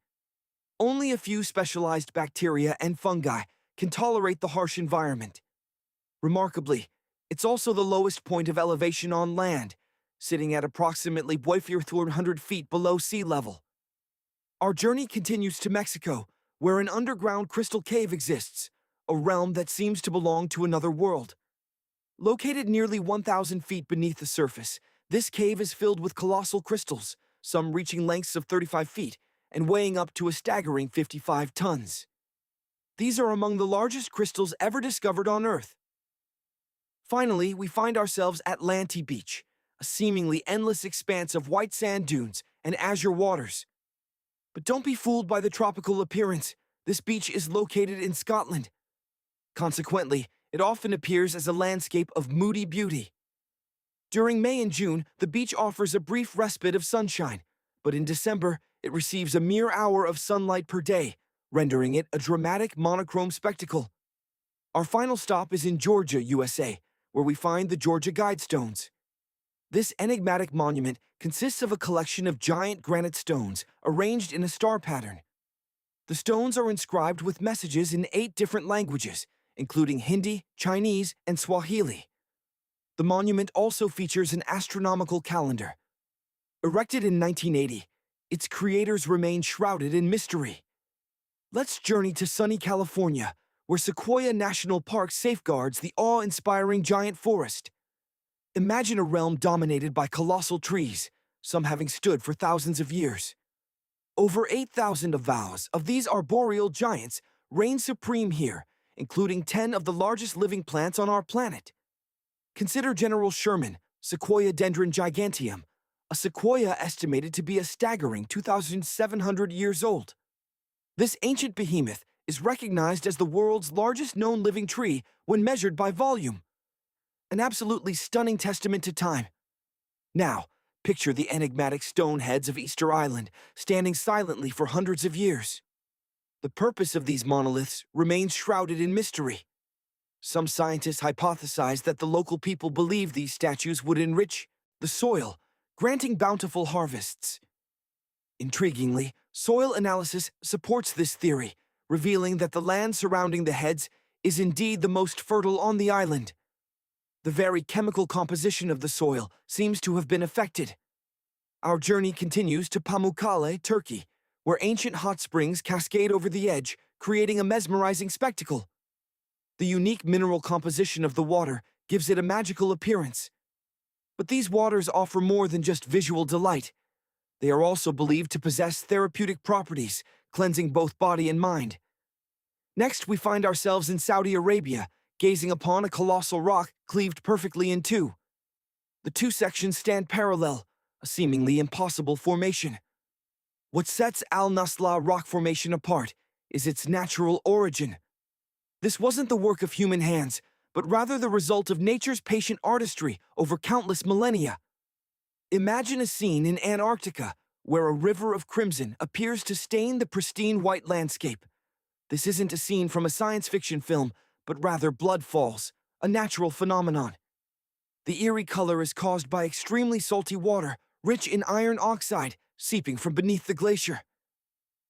Only a few specialized bacteria and fungi can tolerate the harsh environment. Remarkably, it's also the lowest point of elevation on land, sitting at approximately 1,400 feet below sea level. Our journey continues to Mexico, where an underground crystal cave exists, a realm that seems to belong to another world. Located nearly 1,000 feet beneath the surface, this cave is filled with colossal crystals, some reaching lengths of 35 feet and weighing up to a staggering 55 tons. These are among the largest crystals ever discovered on Earth. Finally, we find ourselves at Lanty Beach, a seemingly endless expanse of white sand dunes and azure waters. But don't be fooled by the tropical appearance. This beach is located in Scotland. Consequently, it often appears as a landscape of moody beauty. During May and June, the beach offers a brief respite of sunshine, but in December, it receives a mere hour of sunlight per day, rendering it a dramatic monochrome spectacle. Our final stop is in Georgia, USA, where we find the Georgia Guidestones. This enigmatic monument consists of a collection of giant granite stones arranged in a star pattern. The stones are inscribed with messages in 8 different languages, including Hindi, Chinese, and Swahili. The monument also features an astronomical calendar. Erected in 1980, its creators remain shrouded in mystery. Let's journey to sunny California, where Sequoia National Park safeguards the awe-inspiring giant forest. Imagine a realm dominated by colossal trees, some having stood for thousands of years. Over 8,000 of these arboreal giants reign supreme here, including 10 of the largest living plants on our planet. Consider General Sherman, Sequoia dendron giganteum, a sequoia estimated to be a staggering 2,700 years old. This ancient behemoth is recognized as the world's largest known living tree when measured by volume. An absolutely stunning testament to time. Now, picture the enigmatic stone heads of Easter Island standing silently for hundreds of years. The purpose of these monoliths remains shrouded in mystery. Some scientists hypothesize that the local people believed these statues would enrich the soil, granting bountiful harvests. Intriguingly, soil analysis supports this theory, revealing that the land surrounding the heads is indeed the most fertile on the island. The very chemical composition of the soil seems to have been affected. Our journey continues to Pamukkale, Turkey, where ancient hot springs cascade over the edge, creating a mesmerizing spectacle. The unique mineral composition of the water gives it a magical appearance. But these waters offer more than just visual delight. They are also believed to possess therapeutic properties, cleansing both body and mind. Next, we find ourselves in Saudi Arabia, gazing upon a colossal rock cleaved perfectly in two. The two sections stand parallel, a seemingly impossible formation. What sets Al Nasla rock formation apart is its natural origin. This wasn't the work of human hands, but rather the result of nature's patient artistry over countless millennia. Imagine a scene in Antarctica, where a river of crimson appears to stain the pristine white landscape. This isn't a scene from a science fiction film, but rather blood falls, a natural phenomenon. The eerie color is caused by extremely salty water, rich in iron oxide, seeping from beneath the glacier.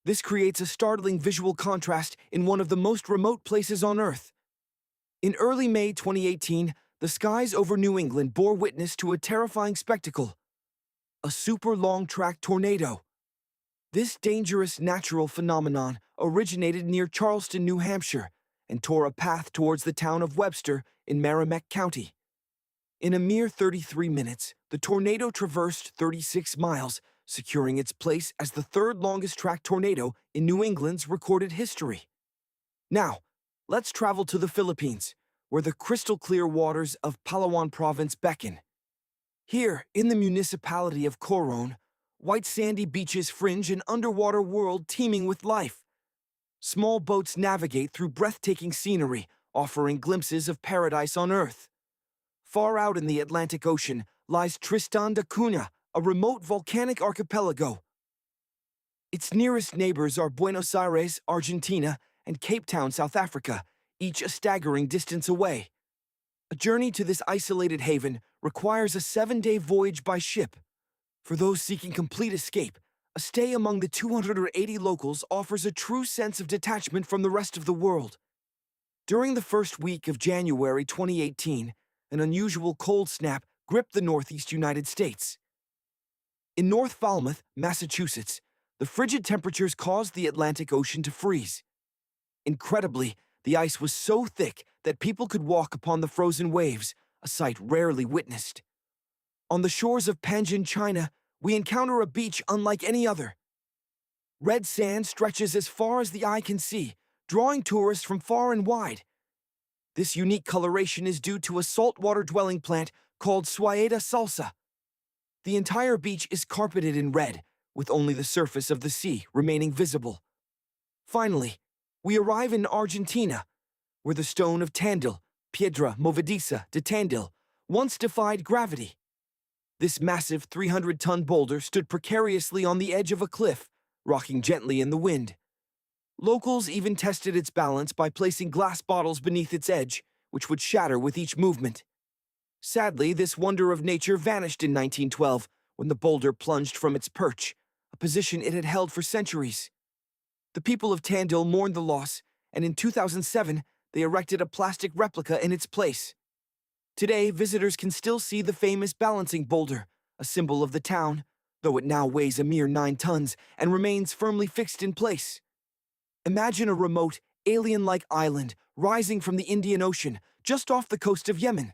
This creates a startling visual contrast in one of the most remote places on Earth. In early May 2018, the skies over New England bore witness to a terrifying spectacle: a super long-track tornado. This dangerous natural phenomenon originated near Charleston, New Hampshire, and tore a path towards the town of Webster in Merrimack County. In a mere 33 minutes, the tornado traversed 36 miles, securing its place as the third longest-track tornado in New England's recorded history. Now, let's travel to the Philippines, where the crystal-clear waters of Palawan province beckon. Here, in the municipality of Coron, white sandy beaches fringe an underwater world teeming with life. Small boats navigate through breathtaking scenery, offering glimpses of paradise on Earth. Far out in the Atlantic Ocean lies Tristan da Cunha, a remote volcanic archipelago. Its nearest neighbors are Buenos Aires, Argentina, and Cape Town, South Africa, each a staggering distance away. A journey to this isolated haven requires a 7-day voyage by ship. For those seeking complete escape, a stay among the 280 locals offers a true sense of detachment from the rest of the world. During the first week of January 2018, an unusual cold snap gripped the northeast United States. In North Falmouth, Massachusetts, the frigid temperatures caused the Atlantic Ocean to freeze. Incredibly, the ice was so thick that people could walk upon the frozen waves, a sight rarely witnessed. On the shores of Panjin, China, we encounter a beach unlike any other. Red sand stretches as far as the eye can see, drawing tourists from far and wide. This unique coloration is due to a saltwater dwelling plant called Suaeda salsa. The entire beach is carpeted in red, with only the surface of the sea remaining visible. Finally, we arrive in Argentina, where the stone of Tandil, Piedra Movediza de Tandil, once defied gravity. This massive 300-ton boulder stood precariously on the edge of a cliff, rocking gently in the wind. Locals even tested its balance by placing glass bottles beneath its edge, which would shatter with each movement. Sadly, this wonder of nature vanished in 1912 when the boulder plunged from its perch, a position it had held for centuries. The people of Tandil mourned the loss, and in 2007, they erected a plastic replica in its place. Today, visitors can still see the famous balancing boulder, a symbol of the town, though it now weighs a mere 9 tons and remains firmly fixed in place. Imagine a remote, alien-like island rising from the Indian Ocean, just off the coast of Yemen.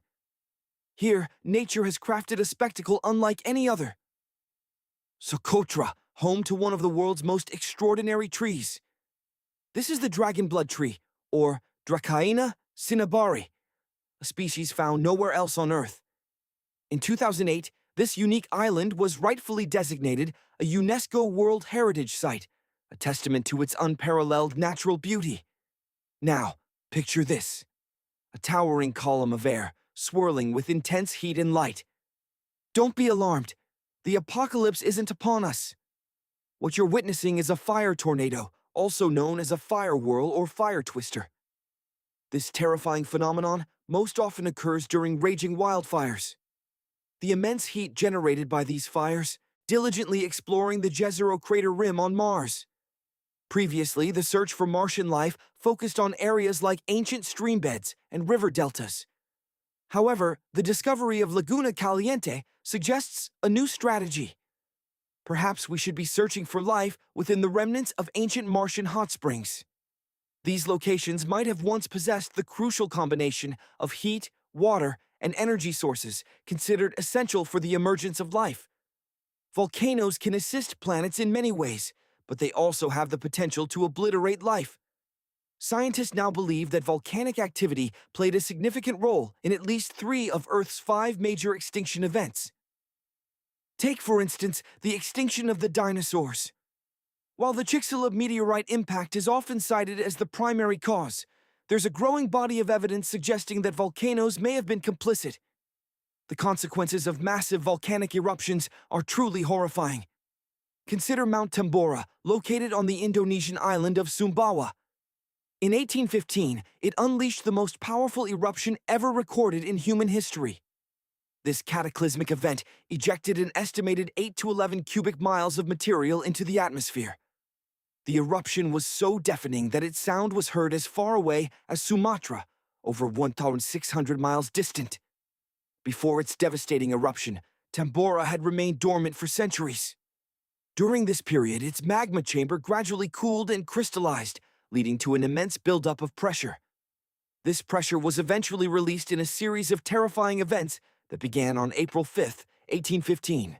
Here, nature has crafted a spectacle unlike any other. Socotra, home to one of the world's most extraordinary trees. This is the dragon blood tree, or Dracaena cinnabari, a species found nowhere else on Earth. In 2008, this unique island was rightfully designated a UNESCO World Heritage Site, a testament to its unparalleled natural beauty. Now, picture this: a towering column of air, swirling with intense heat and light. Don't be alarmed. The apocalypse isn't upon us. What you're witnessing is a fire tornado, also known as a fire whirl or fire twister. This terrifying phenomenon most often occurs during raging wildfires. The immense heat generated by these fires, diligently exploring the Jezero crater rim on Mars. Previously, the search for Martian life focused on areas like ancient streambeds and river deltas. However, the discovery of Laguna Caliente suggests a new strategy. Perhaps we should be searching for life within the remnants of ancient Martian hot springs. These locations might have once possessed the crucial combination of heat, water, and energy sources considered essential for the emergence of life. Volcanoes can assist planets in many ways, but they also have the potential to obliterate life. Scientists now believe that volcanic activity played a significant role in at least 3 of Earth's 5 major extinction events. Take, for instance, the extinction of the dinosaurs. While the Chicxulub meteorite impact is often cited as the primary cause, there's a growing body of evidence suggesting that volcanoes may have been complicit. The consequences of massive volcanic eruptions are truly horrifying. Consider Mount Tambora, located on the Indonesian island of Sumbawa. In 1815, it unleashed the most powerful eruption ever recorded in human history. This cataclysmic event ejected an estimated 8 to 11 cubic miles of material into the atmosphere. The eruption was so deafening that its sound was heard as far away as Sumatra, over 1,600 miles distant. Before its devastating eruption, Tambora had remained dormant for centuries. During this period, its magma chamber gradually cooled and crystallized, leading to an immense buildup of pressure. This pressure was eventually released in a series of terrifying events that began on April 5, 1815.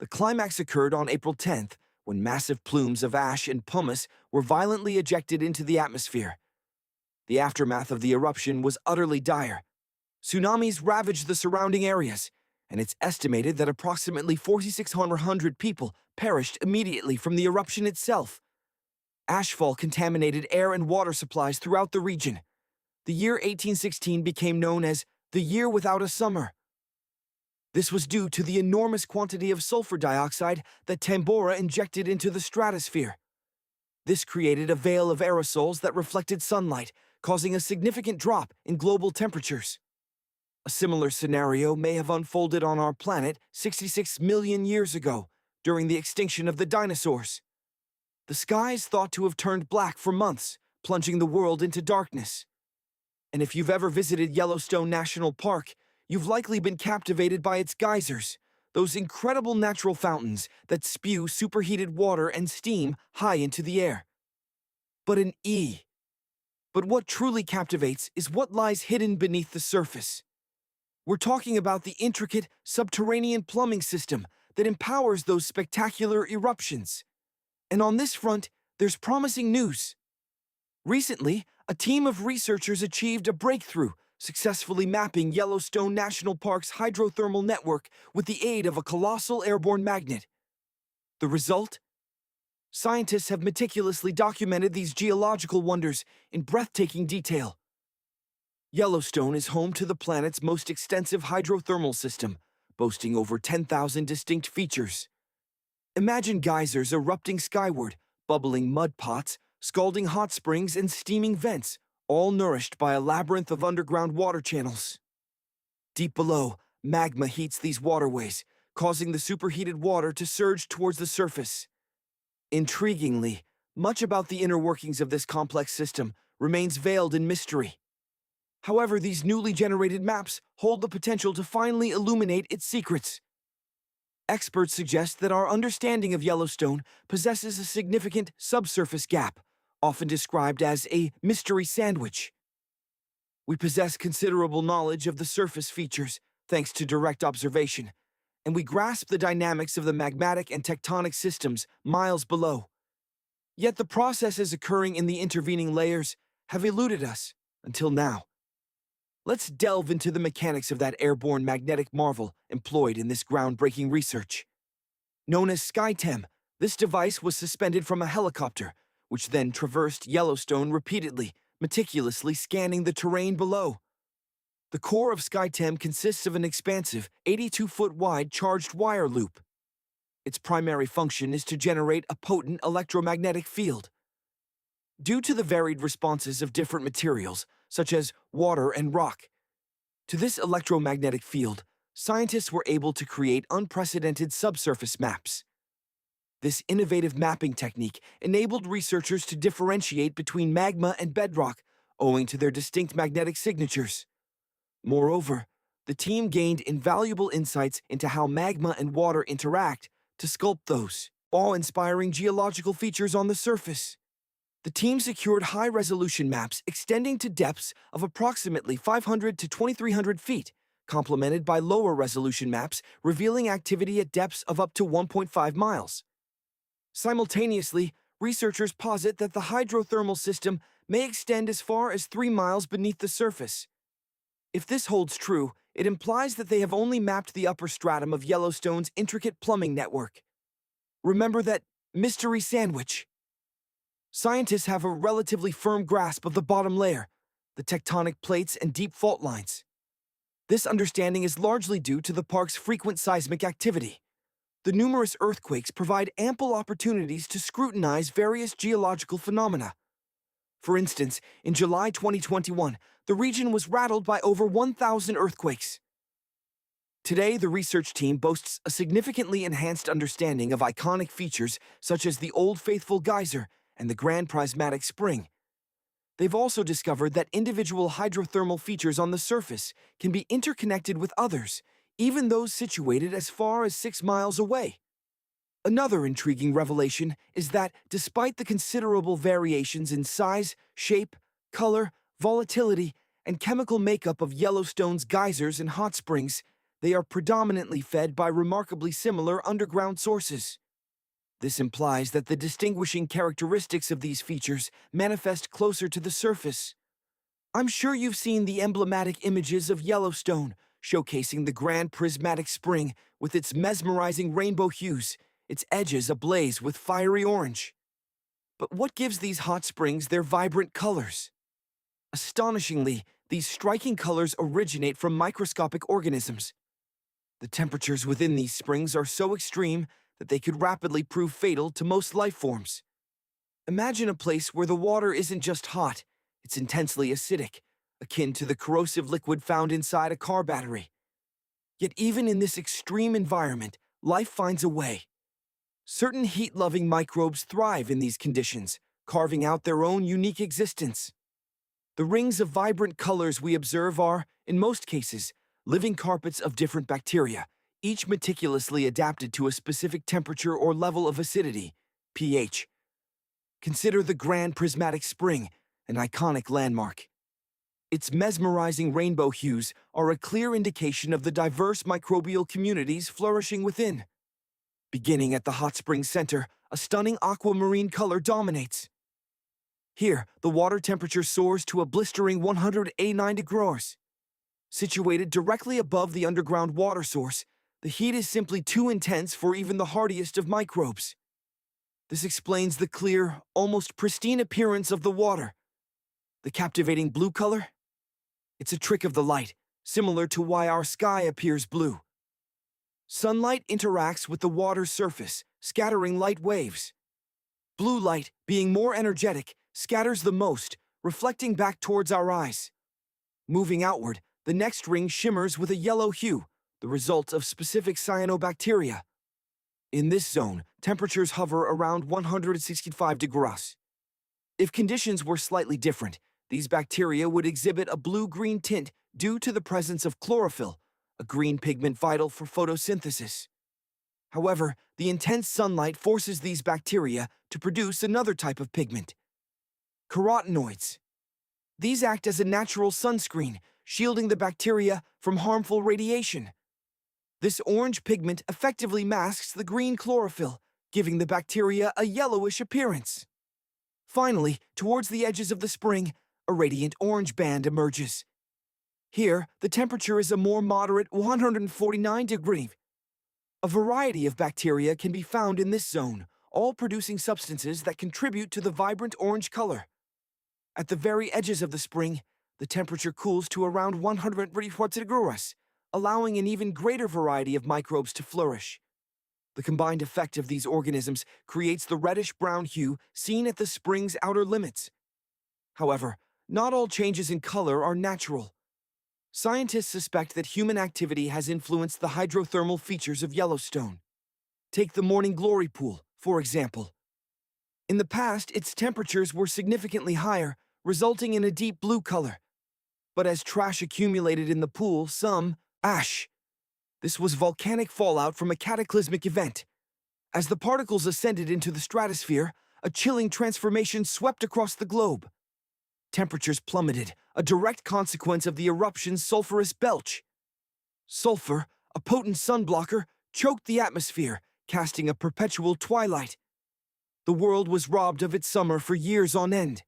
The climax occurred on April 10th, when massive plumes of ash and pumice were violently ejected into the atmosphere. The aftermath of the eruption was utterly dire. Tsunamis ravaged the surrounding areas, and it's estimated that approximately 4,600 people perished immediately from the eruption itself. Ashfall contaminated air and water supplies throughout the region. The year 1816 became known as the year without a summer. This was due to the enormous quantity of sulfur dioxide that Tambora injected into the stratosphere. This created a veil of aerosols that reflected sunlight, causing a significant drop in global temperatures. A similar scenario may have unfolded on our planet 66 million years ago, during the extinction of the dinosaurs. The sky is thought to have turned black for months, plunging the world into darkness. And if you've ever visited Yellowstone National Park, you've likely been captivated by its geysers, those incredible natural fountains that spew superheated water and steam high into the air. But what truly captivates is what lies hidden beneath the surface. We're talking about the intricate subterranean plumbing system that empowers those spectacular eruptions. And on this front, there's promising news. Recently, a team of researchers achieved a breakthrough, successfully mapping Yellowstone National Park's hydrothermal network with the aid of a colossal airborne magnet. The result? Scientists have meticulously documented these geological wonders in breathtaking detail. Yellowstone is home to the planet's most extensive hydrothermal system, boasting over 10,000 distinct features. Imagine geysers erupting skyward, bubbling mud pots, scalding hot springs, and steaming vents, all nourished by a labyrinth of underground water channels. Deep below, magma heats these waterways, causing the superheated water to surge towards the surface. Intriguingly, much about the inner workings of this complex system remains veiled in mystery. However, these newly generated maps hold the potential to finally illuminate its secrets. Experts suggest that our understanding of Yellowstone possesses a significant subsurface gap, often described as a mystery sandwich. We possess considerable knowledge of the surface features, thanks to direct observation, and we grasp the dynamics of the magmatic and tectonic systems miles below. Yet the processes occurring in the intervening layers have eluded us until now. Let's delve into the mechanics of that airborne magnetic marvel employed in this groundbreaking research. Known as SkyTem, this device was suspended from a helicopter, which then traversed Yellowstone repeatedly, meticulously scanning the terrain below. The core of SkyTem consists of an expansive, 82-foot-wide charged wire loop. Its primary function is to generate a potent electromagnetic field. Due to the varied responses of different materials, such as water and rock, to this electromagnetic field, scientists were able to create unprecedented subsurface maps. This innovative mapping technique enabled researchers to differentiate between magma and bedrock, owing to their distinct magnetic signatures. Moreover, the team gained invaluable insights into how magma and water interact to sculpt those awe-inspiring geological features on the surface. The team secured high-resolution maps extending to depths of approximately 500 to 2,300 feet, complemented by lower-resolution maps revealing activity at depths of up to 1.5 miles. Simultaneously, researchers posit that the hydrothermal system may extend as far as 3 miles beneath the surface. If this holds true, it implies that they have only mapped the upper stratum of Yellowstone's intricate plumbing network. Remember that mystery sandwich. Scientists have a relatively firm grasp of the bottom layer, the tectonic plates and deep fault lines. This understanding is largely due to the park's frequent seismic activity. The numerous earthquakes provide ample opportunities to scrutinize various geological phenomena. For instance, in July 2021, the region was rattled by over 1,000 earthquakes. Today, the research team boasts a significantly enhanced understanding of iconic features such as the Old Faithful Geyser and the Grand Prismatic Spring. They've also discovered that individual hydrothermal features on the surface can be interconnected with others, even those situated as far as 6 miles away. Another intriguing revelation is that, despite the considerable variations in size, shape, color, volatility, and chemical makeup of Yellowstone's geysers and hot springs, they are predominantly fed by remarkably similar underground sources. This implies that the distinguishing characteristics of these features manifest closer to the surface. I'm sure you've seen the emblematic images of Yellowstone, showcasing the Grand Prismatic Spring with its mesmerizing rainbow hues, its edges ablaze with fiery orange. But what gives these hot springs their vibrant colors? Astonishingly, these striking colors originate from microscopic organisms. The temperatures within these springs are so extreme that they could rapidly prove fatal to most life forms. Imagine a place where the water isn't just hot, it's intensely acidic, akin to the corrosive liquid found inside a car battery. Yet even in this extreme environment, life finds a way. Certain heat-loving microbes thrive in these conditions, carving out their own unique existence. The rings of vibrant colors we observe are, in most cases, living carpets of different bacteria, each meticulously adapted to a specific temperature or level of acidity, pH. Consider the Grand Prismatic Spring, an iconic landmark. Its mesmerizing rainbow hues are a clear indication of the diverse microbial communities flourishing within. Beginning at the hot spring center, a stunning aquamarine color dominates. Here, the water temperature soars to a blistering 189 degrees. Situated directly above the underground water source, the heat is simply too intense for even the hardiest of microbes. This explains the clear, almost pristine appearance of the water. The captivating blue color? It's a trick of the light, similar to why our sky appears blue. Sunlight interacts with the water's surface, scattering light waves. Blue light, being more energetic, scatters the most, reflecting back towards our eyes. Moving outward, the next ring shimmers with a yellow hue, the result of specific cyanobacteria. In this zone, temperatures hover around 165 degrees. If conditions were slightly different, these bacteria would exhibit a blue-green tint due to the presence of chlorophyll, a green pigment vital for photosynthesis. However, the intense sunlight forces these bacteria to produce another type of pigment, carotenoids. These act as a natural sunscreen, shielding the bacteria from harmful radiation. This orange pigment effectively masks the green chlorophyll, giving the bacteria a yellowish appearance. Finally, towards the edges of the spring, a radiant orange band emerges. Here, the temperature is a more moderate 149 degrees. A variety of bacteria can be found in this zone, all producing substances that contribute to the vibrant orange color. At the very edges of the spring, the temperature cools to around 134 degrees, allowing an even greater variety of microbes to flourish. The combined effect of these organisms creates the reddish-brown hue seen at the spring's outer limits. However, not all changes in color are natural. Scientists suspect that human activity has influenced the hydrothermal features of Yellowstone. Take the Morning Glory Pool, for example. In the past, its temperatures were significantly higher, resulting in a deep blue color. But as trash accumulated in the pool, some ash. This was volcanic fallout from a cataclysmic event. As the particles ascended into the stratosphere, a chilling transformation swept across the globe. Temperatures plummeted, a direct consequence of the eruption's sulfurous belch. Sulfur, a potent sunblocker, choked the atmosphere, casting a perpetual twilight. The world was robbed of its summer for years on end.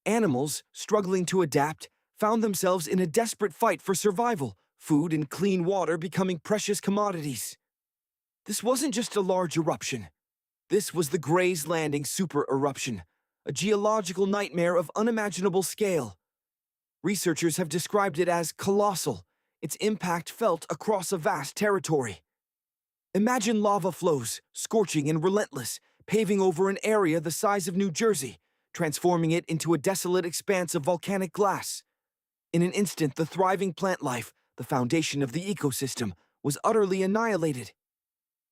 Animals, struggling to adapt, found themselves in a desperate fight for survival, food and clean water becoming precious commodities. This wasn't just a large eruption. This was the Gray's Landing super-eruption, a geological nightmare of unimaginable scale. Researchers have described it as colossal, its impact felt across a vast territory. Imagine lava flows, scorching and relentless, paving over an area the size of New Jersey, transforming it into a desolate expanse of volcanic glass. In an instant, the thriving plant life, the foundation of the ecosystem, was utterly annihilated.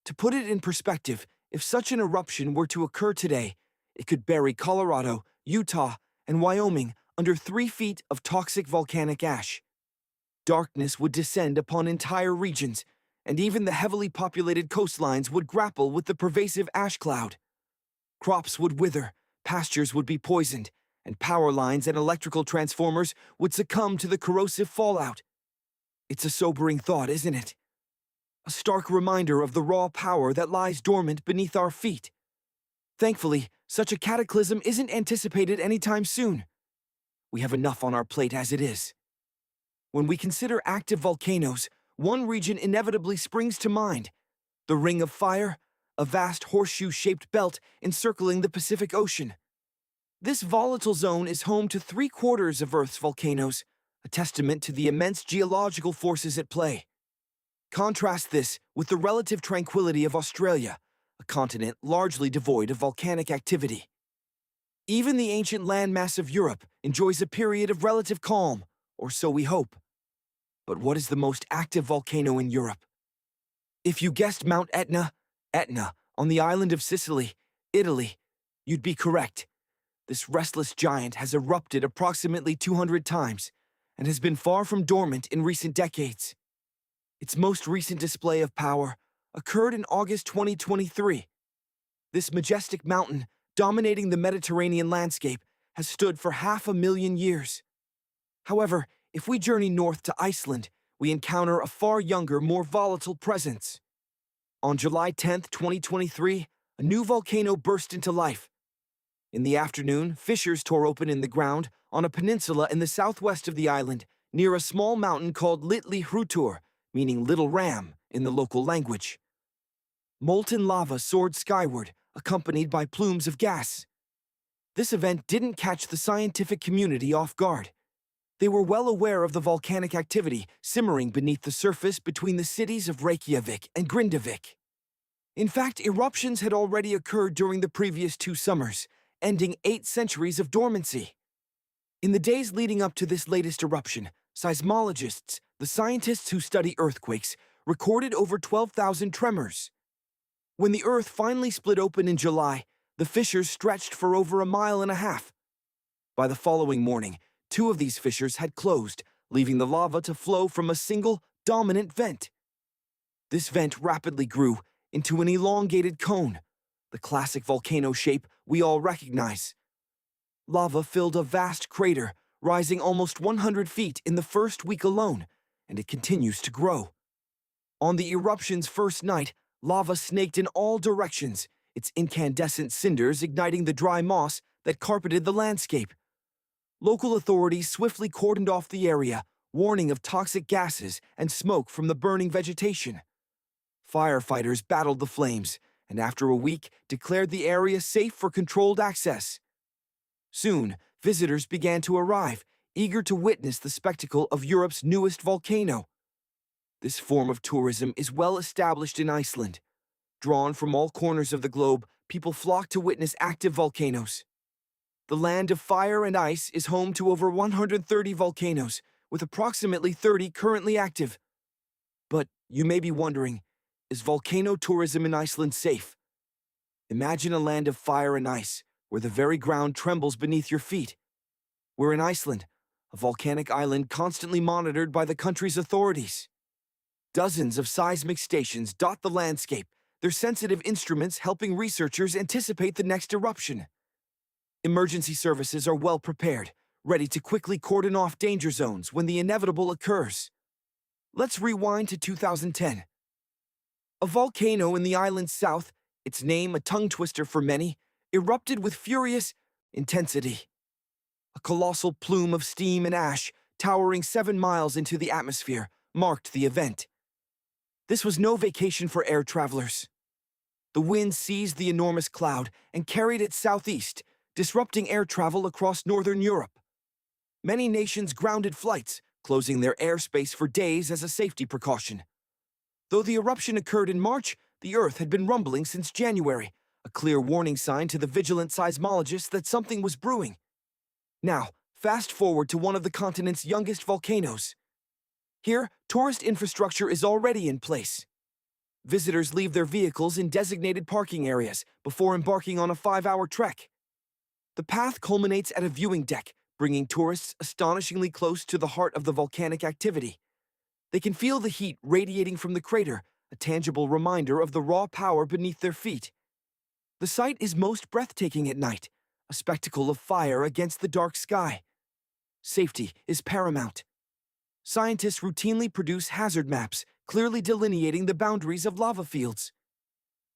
To put it in perspective, if such an eruption were to occur today, it could bury Colorado, Utah, and Wyoming under 3 feet of toxic volcanic ash. Darkness would descend upon entire regions, and even the heavily populated coastlines would grapple with the pervasive ash cloud. Crops would wither, pastures would be poisoned, and power lines and electrical transformers would succumb to the corrosive fallout. It's a sobering thought, isn't it? A stark reminder of the raw power that lies dormant beneath our feet. Thankfully, such a cataclysm isn't anticipated anytime soon. We have enough on our plate as it is. When we consider active volcanoes, one region inevitably springs to mind: the Ring of Fire, a vast horseshoe-shaped belt encircling the Pacific Ocean. This volatile zone is home to 3/4 of Earth's volcanoes, a testament to the immense geological forces at play. Contrast this with the relative tranquility of Australia, a continent largely devoid of volcanic activity. Even the ancient landmass of Europe enjoys a period of relative calm, or so we hope. But what is the most active volcano in Europe? If you guessed Mount Etna, on the island of Sicily, Italy, you'd be correct. This restless giant has erupted approximately 200 times and has been far from dormant in recent decades. Its most recent display of power occurred in August 2023. This majestic mountain, dominating the Mediterranean landscape, has stood for 500,000 years. However, if we journey north to Iceland, we encounter a far younger, more volatile presence. On July 10, 2023, a new volcano burst into life. In the afternoon, fissures tore open in the ground on a peninsula in the southwest of the island, near a small mountain called Litli Hrutur, meaning Little Ram in the local language. Molten lava soared skyward, accompanied by plumes of gas. This event didn't catch the scientific community off guard. They were well aware of the volcanic activity simmering beneath the surface between the cities of Reykjavik and Grindavik. In fact, eruptions had already occurred during the previous 2 summers, ending 8 centuries of dormancy. In the days leading up to this latest eruption, seismologists, the scientists who study earthquakes, recorded over 12,000 tremors. When the Earth finally split open in July, the fissures stretched for over 1.5 miles. By the following morning, 2 of these fissures had closed, leaving the lava to flow from a single, dominant vent. This vent rapidly grew into an elongated cone, the classic volcano shape we all recognize. Lava filled a vast crater, rising almost 100 feet in the first week alone, and it continues to grow. On the eruption's first night, lava snaked in all directions, its incandescent cinders igniting the dry moss that carpeted the landscape. Local authorities swiftly cordoned off the area, warning of toxic gases and smoke from the burning vegetation. Firefighters battled the flames, and after a week declared the area safe for controlled access. Soon, visitors began to arrive, eager to witness the spectacle of Europe's newest volcano. This form of tourism is well established in Iceland. Drawn from all corners of the globe, people flock to witness active volcanoes. The land of fire and ice is home to over 130 volcanoes, with approximately 30 currently active. But you may be wondering, is volcano tourism in Iceland safe? Imagine a land of fire and ice, where the very ground trembles beneath your feet. We're in Iceland, a volcanic island constantly monitored by the country's authorities. Dozens of seismic stations dot the landscape, their sensitive instruments helping researchers anticipate the next eruption. Emergency services are well prepared, ready to quickly cordon off danger zones when the inevitable occurs. Let's rewind to 2010. A volcano in the island's south, its name a tongue twister for many, erupted with furious intensity. A colossal plume of steam and ash, towering 7 miles into the atmosphere, marked the event. This was no vacation for air travelers. The wind seized the enormous cloud and carried it southeast, disrupting air travel across northern Europe. Many nations grounded flights, closing their airspace for days as a safety precaution. Though the eruption occurred in March, the Earth had been rumbling since January, a clear warning sign to the vigilant seismologists that something was brewing. Now, fast forward to one of the continent's youngest volcanoes. Here, tourist infrastructure is already in place. Visitors leave their vehicles in designated parking areas before embarking on a 5-hour trek. The path culminates at a viewing deck, bringing tourists astonishingly close to the heart of the volcanic activity. They can feel the heat radiating from the crater, a tangible reminder of the raw power beneath their feet. The sight is most breathtaking at night, a spectacle of fire against the dark sky. Safety is paramount. Scientists routinely produce hazard maps, clearly delineating the boundaries of lava fields.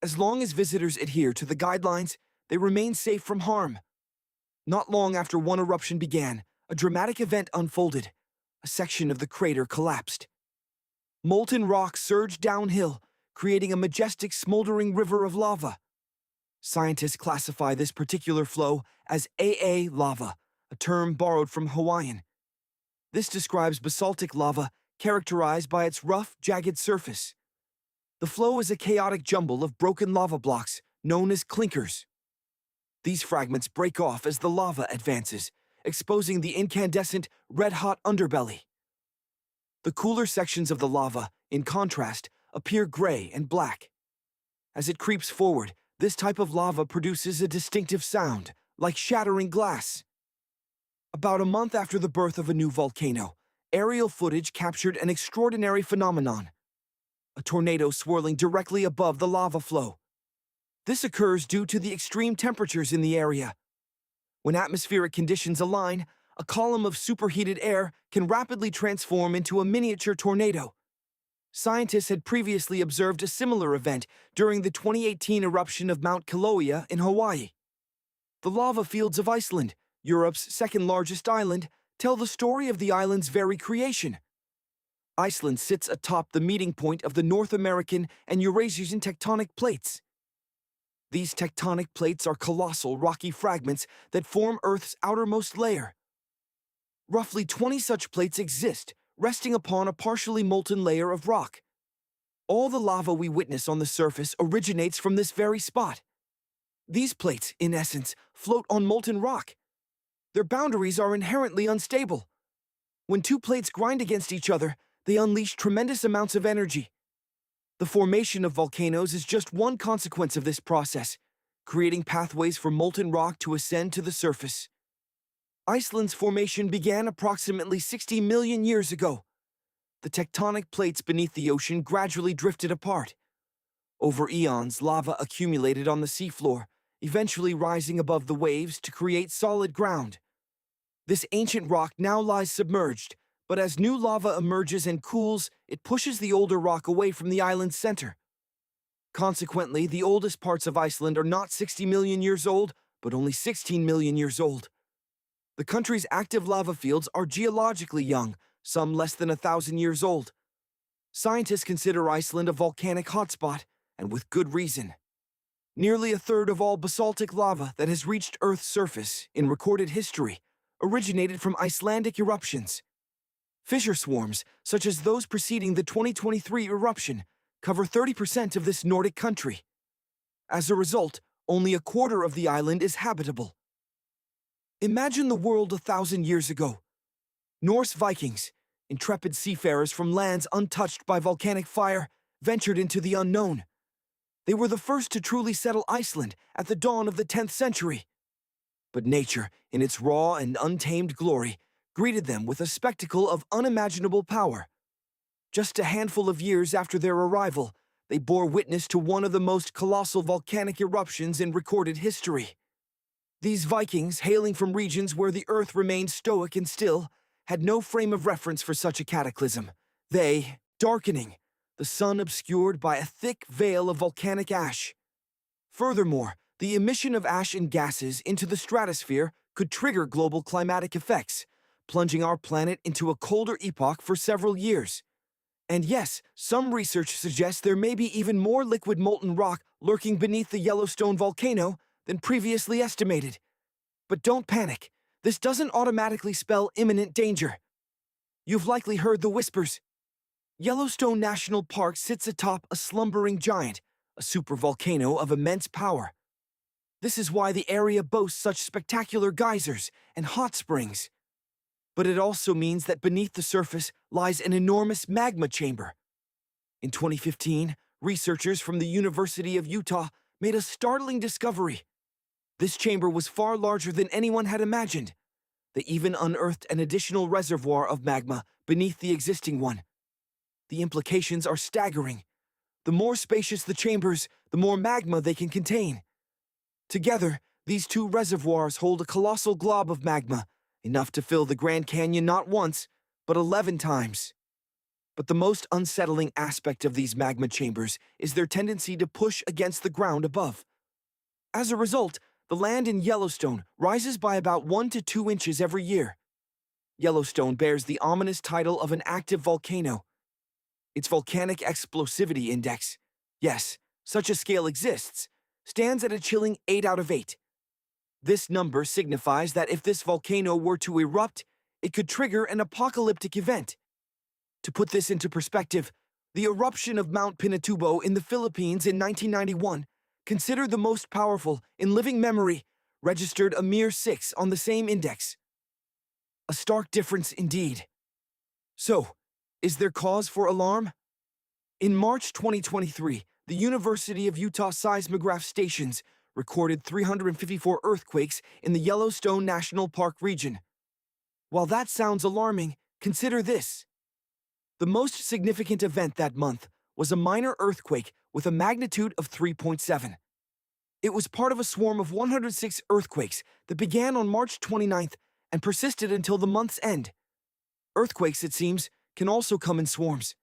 As long as visitors adhere to the guidelines, they remain safe from harm. Not long after one eruption began, a dramatic event unfolded. A section of the crater collapsed. Molten rock surged downhill, creating a majestic smoldering river of lava. Scientists classify this particular flow as AA lava, a term borrowed from Hawaiian. This describes basaltic lava characterized by its rough, jagged surface. The flow is a chaotic jumble of broken lava blocks, known as clinkers. These fragments break off as the lava advances, exposing the incandescent, red-hot underbelly. The cooler sections of the lava, in contrast, appear gray and black. As it creeps forward, this type of lava produces a distinctive sound, like shattering glass. About a month after the birth of a new volcano, aerial footage captured an extraordinary phenomenon: a tornado swirling directly above the lava flow. This occurs due to the extreme temperatures in the area. When atmospheric conditions align, a column of superheated air can rapidly transform into a miniature tornado. Scientists had previously observed a similar event during the 2018 eruption of Mount Kilauea in Hawaii. The lava fields of Iceland, Europe's second-largest island, tell the story of the island's very creation. Iceland sits atop the meeting point of the North American and Eurasian tectonic plates. These tectonic plates are colossal rocky fragments that form Earth's outermost layer. Roughly 20 such plates exist, resting upon a partially molten layer of rock. All the lava we witness on the surface originates from this very spot. These plates, in essence, float on molten rock. Their boundaries are inherently unstable. When two plates grind against each other, they unleash tremendous amounts of energy. The formation of volcanoes is just one consequence of this process, creating pathways for molten rock to ascend to the surface. Iceland's formation began approximately 60 million years ago. The tectonic plates beneath the ocean gradually drifted apart. Over eons, lava accumulated on the seafloor, eventually rising above the waves to create solid ground. This ancient rock now lies submerged, but as new lava emerges and cools, it pushes the older rock away from the island's center. Consequently, the oldest parts of Iceland are not 60 million years old, but only 16 million years old. The country's active lava fields are geologically young, some less than 1,000 years old. Scientists consider Iceland a volcanic hotspot, and with good reason. Nearly a third of all basaltic lava that has reached Earth's surface in recorded history originated from Icelandic eruptions. Fissure swarms, such as those preceding the 2023 eruption, cover 30% of this Nordic country. As a result, only a quarter of the island is habitable. Imagine the world 1,000 years ago. Norse Vikings, intrepid seafarers from lands untouched by volcanic fire, ventured into the unknown. They were the first to truly settle Iceland at the dawn of the 10th century. But nature, in its raw and untamed glory, greeted them with a spectacle of unimaginable power. Just a handful of years after their arrival, they bore witness to one of the most colossal volcanic eruptions in recorded history. These Vikings, hailing from regions where the earth remained stoic and still, had no frame of reference for such a cataclysm. They, darkening, the sun obscured by a thick veil of volcanic ash. Furthermore, the emission of ash and gases into the stratosphere could trigger global climatic effects, plunging our planet into a colder epoch for several years. And yes, some research suggests there may be even more liquid molten rock lurking beneath the Yellowstone volcano than previously estimated. But don't panic. This doesn't automatically spell imminent danger. You've likely heard the whispers. Yellowstone National Park sits atop a slumbering giant, a supervolcano of immense power. This is why the area boasts such spectacular geysers and hot springs. But it also means that beneath the surface lies an enormous magma chamber. In 2015, researchers from the University of Utah made a startling discovery. This chamber was far larger than anyone had imagined. They even unearthed an additional reservoir of magma beneath the existing one. The implications are staggering. The more spacious the chambers, the more magma they can contain. Together, these two reservoirs hold a colossal glob of magma, enough to fill the Grand Canyon not once, but 11 times. But the most unsettling aspect of these magma chambers is their tendency to push against the ground above. As a result, the land in Yellowstone rises by about 1 to 2 inches every year. Yellowstone bears the ominous title of an active volcano. Its volcanic explosivity index, yes, such a scale exists, stands at a chilling 8 out of 8. This number signifies that if this volcano were to erupt, it could trigger an apocalyptic event. To put this into perspective, the eruption of Mount Pinatubo in the Philippines in 1991, considered the most powerful in living memory, registered a mere 6 on the same index. A stark difference indeed. So, is there cause for alarm? In March 2023, the University of Utah seismograph stations recorded 354 earthquakes in the Yellowstone National Park region. While that sounds alarming, consider this. The most significant event that month was a minor earthquake with a magnitude of 3.7. It was part of a swarm of 106 earthquakes that began on March 29th and persisted until the month's end. Earthquakes, it seems, can also come in swarms.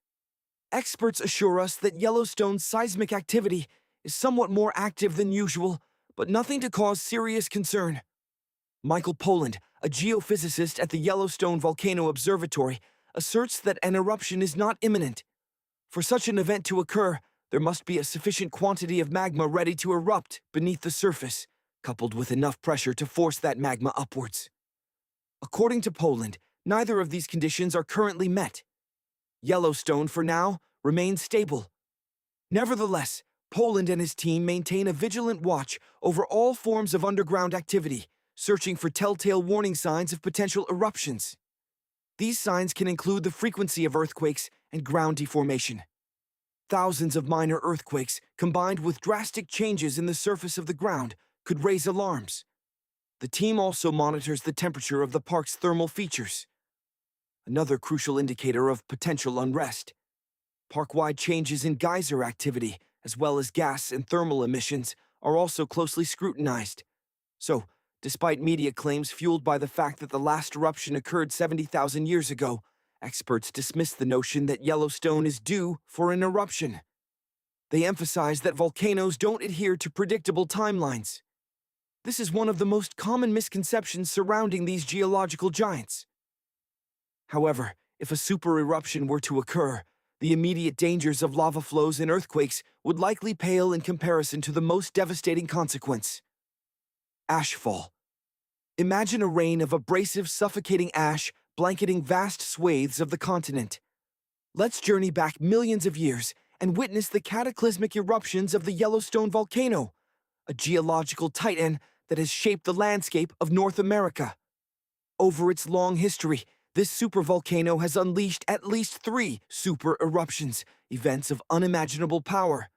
Experts assure us that Yellowstone's seismic activity is somewhat more active than usual, but nothing to cause serious concern. Michael Poland, a geophysicist at the Yellowstone Volcano Observatory, asserts that an eruption is not imminent. For such an event to occur, there must be a sufficient quantity of magma ready to erupt beneath the surface, coupled with enough pressure to force that magma upwards. According to Poland, neither of these conditions are currently met. Yellowstone, for now, remains stable. Nevertheless, Poland and his team maintain a vigilant watch over all forms of underground activity, searching for telltale warning signs of potential eruptions. These signs can include the frequency of earthquakes and ground deformation. Thousands of minor earthquakes, combined with drastic changes in the surface of the ground, could raise alarms. The team also monitors the temperature of the park's thermal features, another crucial indicator of potential unrest. Park-wide changes in geyser activity, as well as gas and thermal emissions, are also closely scrutinized. So, despite media claims fueled by the fact that the last eruption occurred 70,000 years ago, experts dismiss the notion that Yellowstone is due for an eruption. They emphasize that volcanoes don't adhere to predictable timelines. This is one of the most common misconceptions surrounding these geological giants. However, if a supereruption were to occur, the immediate dangers of lava flows and earthquakes would likely pale in comparison to the most devastating consequence: ashfall. Imagine a rain of abrasive, suffocating ash blanketing vast swathes of the continent. Let's journey back millions of years and witness the cataclysmic eruptions of the Yellowstone volcano, a geological titan that has shaped the landscape of North America. Over its long history, this supervolcano has unleashed at least 3 super eruptions, events of unimaginable power.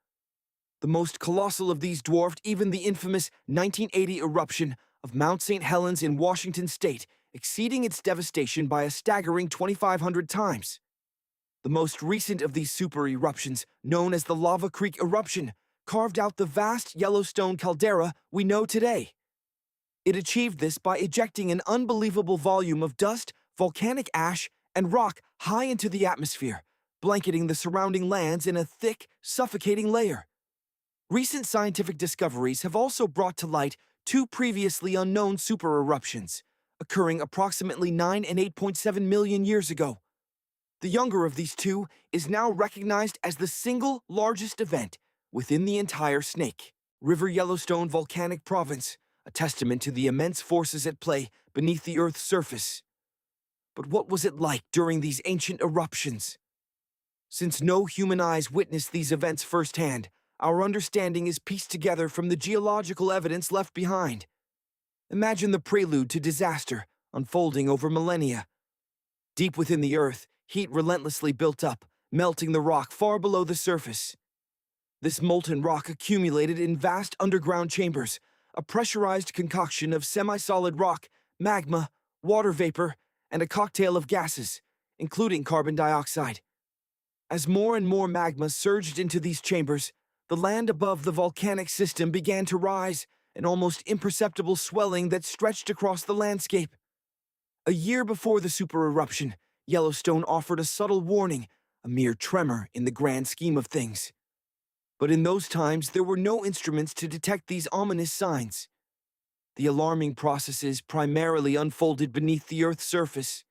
The most colossal of these dwarfed even the infamous 1980 eruption of Mount St. Helens in Washington state, exceeding its devastation by a staggering 2,500 times. The most recent of these super eruptions, known as the Lava Creek eruption, carved out the vast Yellowstone caldera we know today. It achieved this by ejecting an unbelievable volume of dust, volcanic ash, and rock high into the atmosphere, blanketing the surrounding lands in a thick, suffocating layer. Recent scientific discoveries have also brought to light 2 previously unknown supereruptions, occurring approximately 9 and 8.7 million years ago. The younger of these 2 is now recognized as the single largest event within the entire Snake River Yellowstone volcanic province, a testament to the immense forces at play beneath the Earth's surface. But what was it like during these ancient eruptions? Since no human eyes witnessed these events firsthand, our understanding is pieced together from the geological evidence left behind. Imagine the prelude to disaster unfolding over millennia. Deep within the Earth, heat relentlessly built up, melting the rock far below the surface. This molten rock accumulated in vast underground chambers, a pressurized concoction of semi-solid rock, magma, water vapor, and a cocktail of gases, including carbon dioxide. As more and more magma surged into these chambers, the land above the volcanic system began to rise, an almost imperceptible swelling that stretched across the landscape. A year before the supereruption, Yellowstone offered a subtle warning, a mere tremor in the grand scheme of things. But in those times, there were no instruments to detect these ominous signs. The alarming processes primarily unfolded beneath the Earth's surface.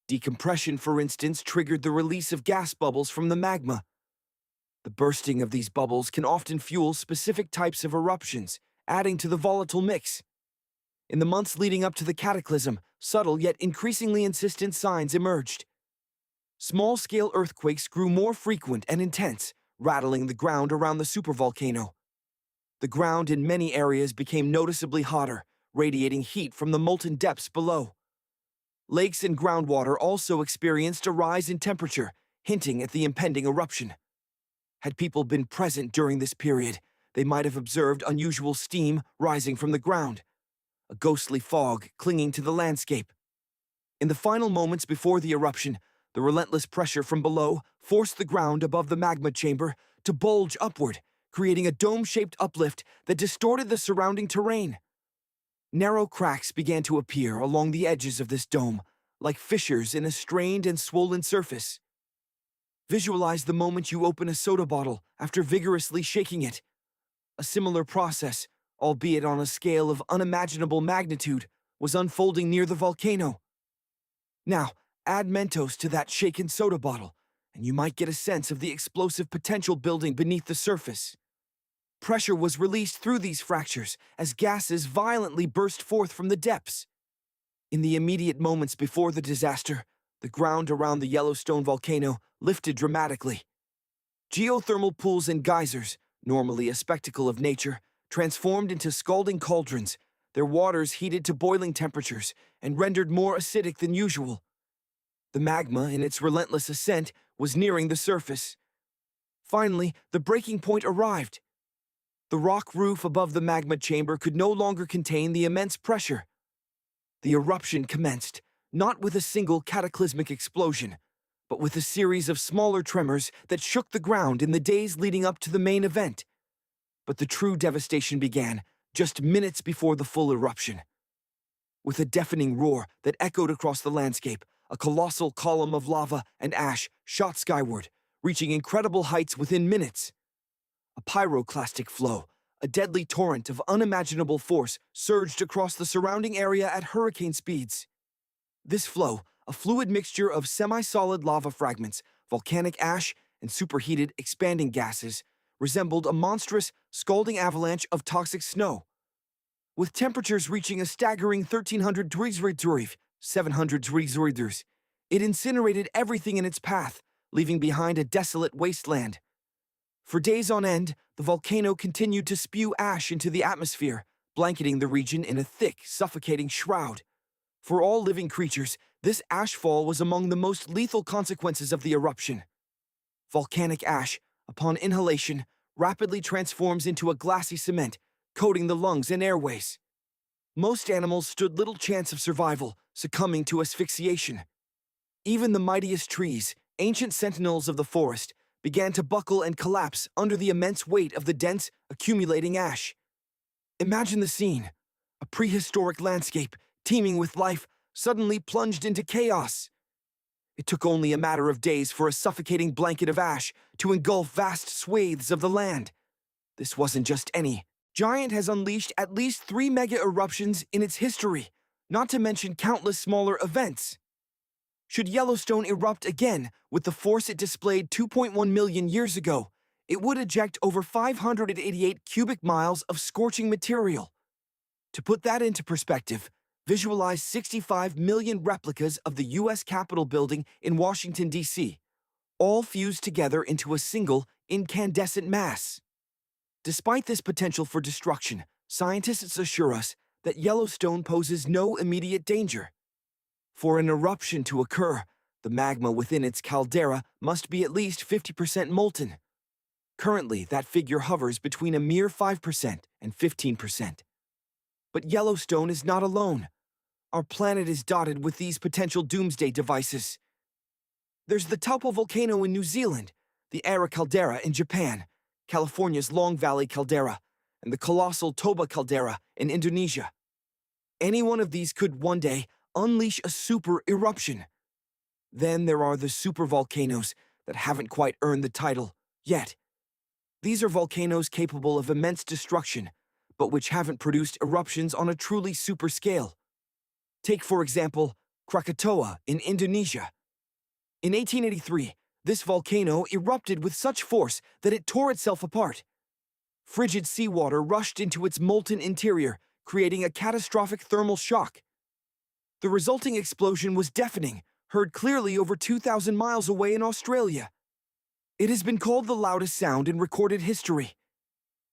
Decompression, for instance, triggered the release of gas bubbles from the magma. The bursting of these bubbles can often fuel specific types of eruptions, adding to the volatile mix. In the months leading up to the cataclysm, subtle yet increasingly insistent signs emerged. Small-scale earthquakes grew more frequent and intense, rattling the ground around the supervolcano. The ground in many areas became noticeably hotter, radiating heat from the molten depths below. Lakes and groundwater also experienced a rise in temperature, hinting at the impending eruption. Had people been present during this period, they might have observed unusual steam rising from the ground, a ghostly fog clinging to the landscape. In the final moments before the eruption, the relentless pressure from below forced the ground above the magma chamber to bulge upward, creating a dome-shaped uplift that distorted the surrounding terrain. Narrow cracks began to appear along the edges of this dome, like fissures in a strained and swollen surface. Visualize the moment you open a soda bottle after vigorously shaking it. A similar process, albeit on a scale of unimaginable magnitude, was unfolding near the volcano. Now, add Mentos to that shaken soda bottle, and you might get a sense of the explosive potential building beneath the surface. Pressure was released through these fractures as gases violently burst forth from the depths. In the immediate moments before the disaster, the ground around the Yellowstone volcano lifted dramatically. Geothermal pools and geysers, normally a spectacle of nature, transformed into scalding cauldrons, their waters heated to boiling temperatures and rendered more acidic than usual. The magma, in its relentless ascent, was nearing the surface. Finally, the breaking point arrived. The rock roof above the magma chamber could no longer contain the immense pressure. The eruption commenced, not with a single cataclysmic explosion, but with a series of smaller tremors that shook the ground in the days leading up to the main event. But the true devastation began just minutes before the full eruption. With a deafening roar that echoed across the landscape, a colossal column of lava and ash shot skyward, reaching incredible heights within minutes. A pyroclastic flow, a deadly torrent of unimaginable force, surged across the surrounding area at hurricane speeds. This flow, a fluid mixture of semi-solid lava fragments, volcanic ash, and superheated, expanding gases, resembled a monstrous, scalding avalanche of toxic snow. With temperatures reaching a staggering 1,300 degrees Celsius, 700 degrees Celsius, it incinerated everything in its path, leaving behind a desolate wasteland. For days on end, the volcano continued to spew ash into the atmosphere, blanketing the region in a thick, suffocating shroud. For all living creatures, this ashfall was among the most lethal consequences of the eruption. Volcanic ash, upon inhalation, rapidly transforms into a glassy cement, coating the lungs and airways. Most animals stood little chance of survival, succumbing to asphyxiation. Even the mightiest trees, ancient sentinels of the forest, began to buckle and collapse under the immense weight of the dense, accumulating ash. Imagine the scene. A prehistoric landscape, teeming with life, suddenly plunged into chaos. It took only a matter of days for a suffocating blanket of ash to engulf vast swathes of the land. This wasn't just any giant has unleashed at least 3 mega eruptions in its history, not to mention countless smaller events. Should Yellowstone erupt again with the force it displayed 2.1 million years ago, it would eject over 588 cubic miles of scorching material. To put that into perspective, visualize 65 million replicas of the U.S. Capitol building in Washington, D.C., all fused together into a single incandescent mass. Despite this potential for destruction, scientists assure us that Yellowstone poses no immediate danger. For an eruption to occur, the magma within its caldera must be at least 50% molten. Currently, that figure hovers between a mere 5% and 15%. But Yellowstone is not alone. Our planet is dotted with these potential doomsday devices. There's the Taupo volcano in New Zealand, the Ara caldera in Japan, California's Long Valley caldera, and the colossal Toba caldera in Indonesia. Any one of these could one day unleash a super eruption. Then there are the supervolcanoes that haven't quite earned the title yet. These are volcanoes capable of immense destruction, but which haven't produced eruptions on a truly super scale. Take, for example, Krakatoa in Indonesia. In 1883, this volcano erupted with such force that it tore itself apart. Frigid seawater rushed into its molten interior, creating a catastrophic thermal shock. The resulting explosion was deafening, heard clearly over 2,000 miles away in Australia. It has been called the loudest sound in recorded history.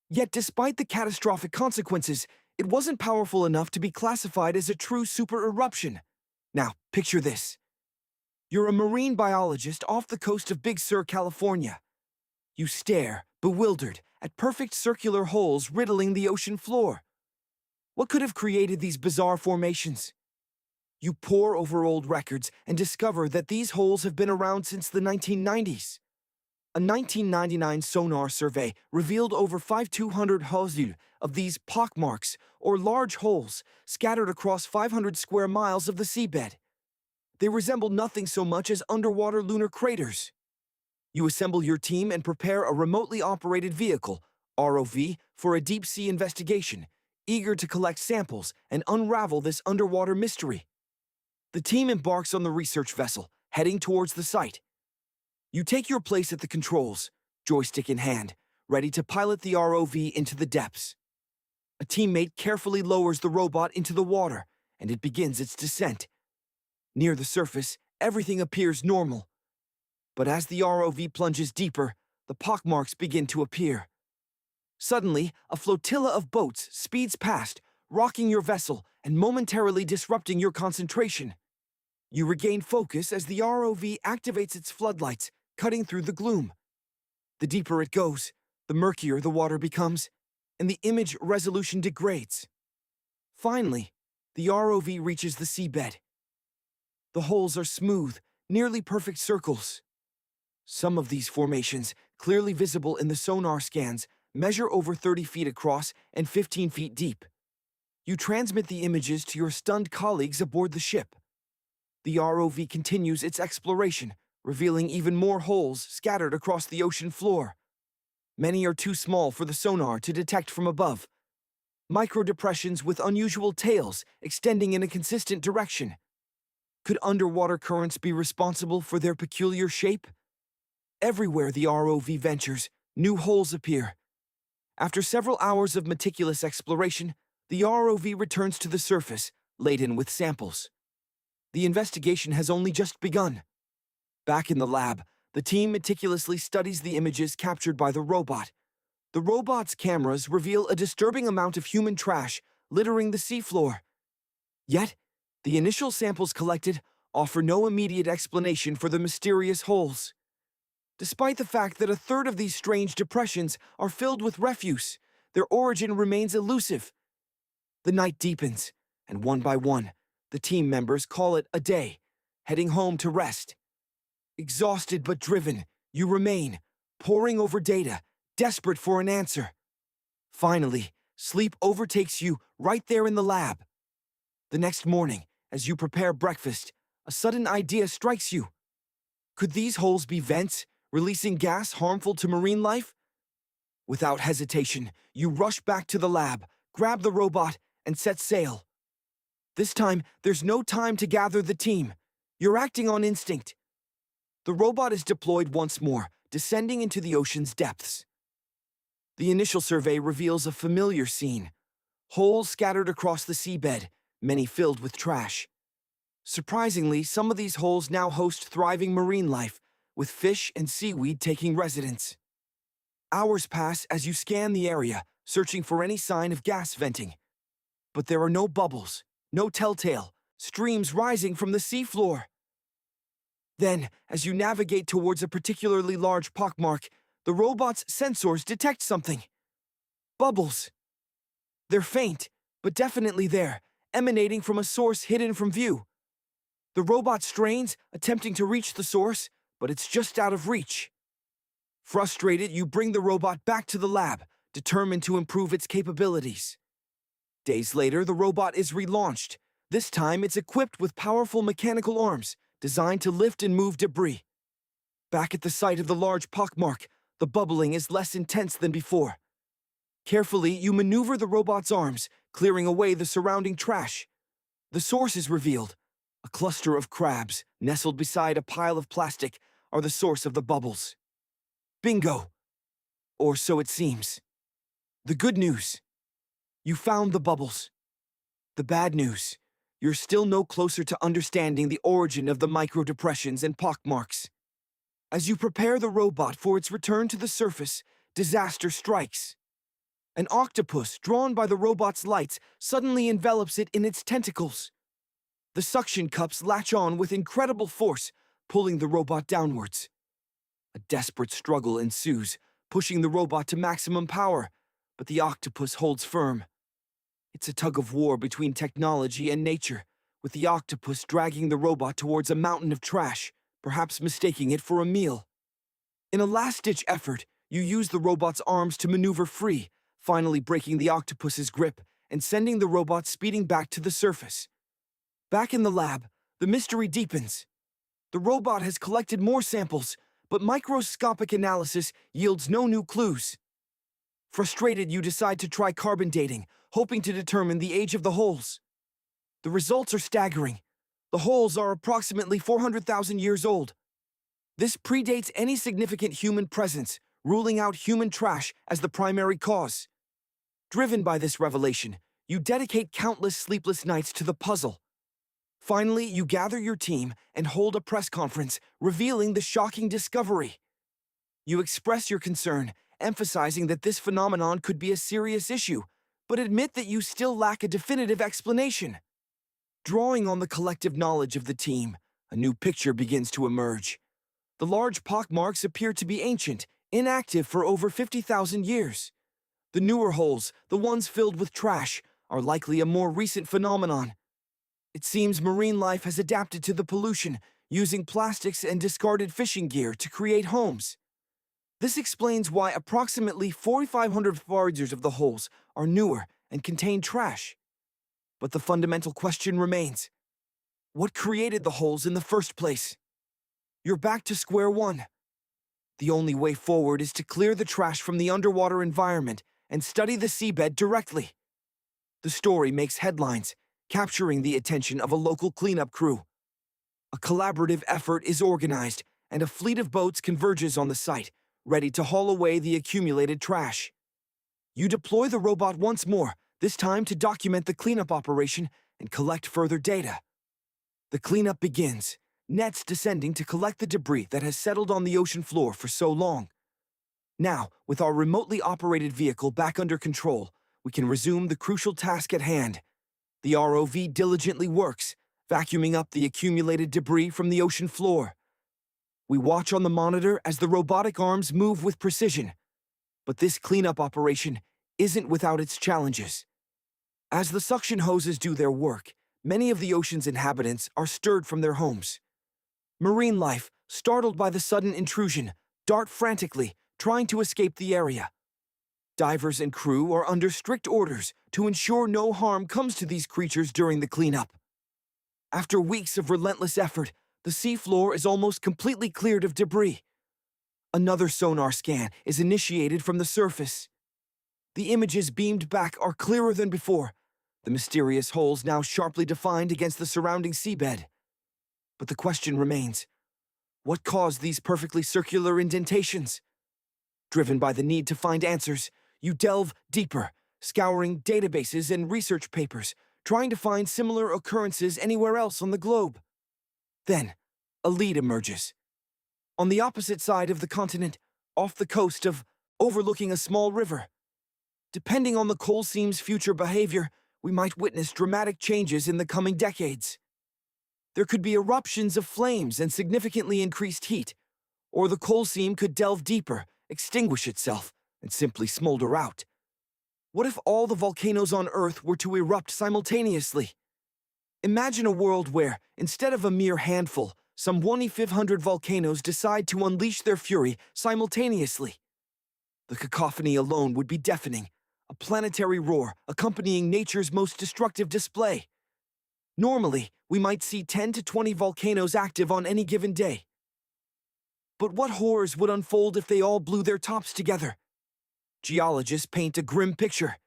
Yet despite the catastrophic consequences, it wasn't powerful enough to be classified as a true super eruption. Now, picture this. You're a marine biologist off the coast of Big Sur, California. You stare, bewildered, at perfect circular holes riddling the ocean floor. What could have created these bizarre formations? You pore over old records and discover that these holes have been around since the 1990s. A 1999 sonar survey revealed over 5,200 holes of these pockmarks, or large holes, scattered across 500 square miles of the seabed. They resemble nothing so much as underwater lunar craters. You assemble your team and prepare a remotely operated vehicle, ROV, for a deep-sea investigation, eager to collect samples and unravel this underwater mystery. The team embarks on the research vessel, heading towards the site. You take your place at the controls, joystick in hand, ready to pilot the ROV into the depths. A teammate carefully lowers the robot into the water, and it begins its descent. Near the surface, everything appears normal. But as the ROV plunges deeper, the pockmarks begin to appear. Suddenly, a flotilla of boats speeds past, rocking your vessel and momentarily disrupting your concentration. You regain focus as the ROV activates its floodlights, cutting through the gloom. The deeper it goes, the murkier the water becomes, and the image resolution degrades. Finally, the ROV reaches the seabed. The holes are smooth, nearly perfect circles. Some of these formations, clearly visible in the sonar scans, measure over 30 feet across and 15 feet deep. You transmit the images to your stunned colleagues aboard the ship. The ROV continues its exploration, revealing even more holes scattered across the ocean floor. Many are too small for the sonar to detect from above. Micro-depressions with unusual tails extending in a consistent direction. Could underwater currents be responsible for their peculiar shape? Everywhere the ROV ventures, new holes appear. After several hours of meticulous exploration, the ROV returns to the surface, laden with samples. The investigation has only just begun. Back in the lab, the team meticulously studies the images captured by the robot. The robot's cameras reveal a disturbing amount of human trash littering the seafloor. Yet, the initial samples collected offer no immediate explanation for the mysterious holes. Despite the fact that a third of these strange depressions are filled with refuse, their origin remains elusive. The night deepens, and one by one, the team members call it a day, heading home to rest. Exhausted but driven, you remain, poring over data, desperate for an answer. Finally, sleep overtakes you right there in the lab. The next morning, as you prepare breakfast, a sudden idea strikes you. Could these holes be vents, releasing gas harmful to marine life? Without hesitation, you rush back to the lab, grab the robot, and set sail. This time, there's no time to gather the team. You're acting on instinct. The robot is deployed once more, descending into the ocean's depths. The initial survey reveals a familiar scene. Holes scattered across the seabed, many filled with trash. Surprisingly, some of these holes now host thriving marine life, with fish and seaweed taking residence. Hours pass as you scan the area, searching for any sign of gas venting. But there are no bubbles, no telltale, streams rising from the seafloor. Then, as you navigate towards a particularly large pockmark, the robot's sensors detect something. Bubbles. They're faint, but definitely there, emanating from a source hidden from view. The robot strains, attempting to reach the source, but it's just out of reach. Frustrated, you bring the robot back to the lab, determined to improve its capabilities. Days later, the robot is relaunched. This time, it's equipped with powerful mechanical arms, designed to lift and move debris. Back at the site of the large pockmark, the bubbling is less intense than before. Carefully, you maneuver the robot's arms, clearing away the surrounding trash. The source is revealed. A cluster of crabs, nestled beside a pile of plastic, are the source of the bubbles. Bingo! Or so it seems. The good news: you found the bubbles. The bad news: you're still no closer to understanding the origin of the microdepressions and pockmarks. As you prepare the robot for its return to the surface, disaster strikes. An octopus, drawn by the robot's lights, suddenly envelops it in its tentacles. The suction cups latch on with incredible force, pulling the robot downwards. A desperate struggle ensues, pushing the robot to maximum power, but the octopus holds firm. It's a tug-of-war between technology and nature, with the octopus dragging the robot towards a mountain of trash, perhaps mistaking it for a meal. In a last-ditch effort, you use the robot's arms to maneuver free, finally breaking the octopus's grip and sending the robot speeding back to the surface. Back in the lab, the mystery deepens. The robot has collected more samples, but microscopic analysis yields no new clues. Frustrated, you decide to try carbon dating, hoping to determine the age of the holes. The results are staggering. The holes are approximately 400,000 years old. This predates any significant human presence, ruling out human trash as the primary cause. Driven by this revelation, you dedicate countless sleepless nights to the puzzle. Finally, you gather your team and hold a press conference, revealing the shocking discovery. You express your concern, emphasizing that this phenomenon could be a serious issue, but admit that you still lack a definitive explanation. Drawing on the collective knowledge of the team, a new picture begins to emerge. The large pockmarks appear to be ancient, inactive for over 50,000 years. The newer holes, the ones filled with trash, are likely a more recent phenomenon. It seems marine life has adapted to the pollution, using plastics and discarded fishing gear to create homes. This explains why approximately 4,500 foragers of the holes are newer and contain trash. But the fundamental question remains: what created the holes in the first place? You're back to square one. The only way forward is to clear the trash from the underwater environment and study the seabed directly. The story makes headlines, capturing the attention of a local cleanup crew. A collaborative effort is organized, and a fleet of boats converges on the site, ready to haul away the accumulated trash. You deploy the robot once more, this time to document the cleanup operation and collect further data. The cleanup begins, nets descending to collect the debris that has settled on the ocean floor for so long. Now, with our remotely operated vehicle back under control, we can resume the crucial task at hand. The ROV diligently works, vacuuming up the accumulated debris from the ocean floor. We watch on the monitor as the robotic arms move with precision. But this cleanup operation isn't without its challenges. As the suction hoses do their work, many of the ocean's inhabitants are stirred from their homes. Marine life, startled by the sudden intrusion, dart frantically, trying to escape the area. Divers and crew are under strict orders to ensure no harm comes to these creatures during the cleanup. After weeks of relentless effort, the seafloor is almost completely cleared of debris. Another sonar scan is initiated from the surface. The images beamed back are clearer than before, the mysterious holes now sharply defined against the surrounding seabed. But the question remains: what caused these perfectly circular indentations? Driven by the need to find answers, you delve deeper, scouring databases and research papers, trying to find similar occurrences anywhere else on the globe. Then, a lead emerges. On the opposite side of the continent, off the coast of overlooking a small river. Depending on the coal seam's future behavior, we might witness dramatic changes in the coming decades. There could be eruptions of flames and significantly increased heat, or the coal seam could delve deeper, extinguish itself, and simply smolder out. What if all the volcanoes on Earth were to erupt simultaneously? Imagine a world where, instead of a mere handful, some 1,500 volcanoes decide to unleash their fury simultaneously. The cacophony alone would be deafening, a planetary roar accompanying nature's most destructive display. Normally, we might see 10 to 20 volcanoes active on any given day. But what horrors would unfold if they all blew their tops together? Geologists paint a grim picture.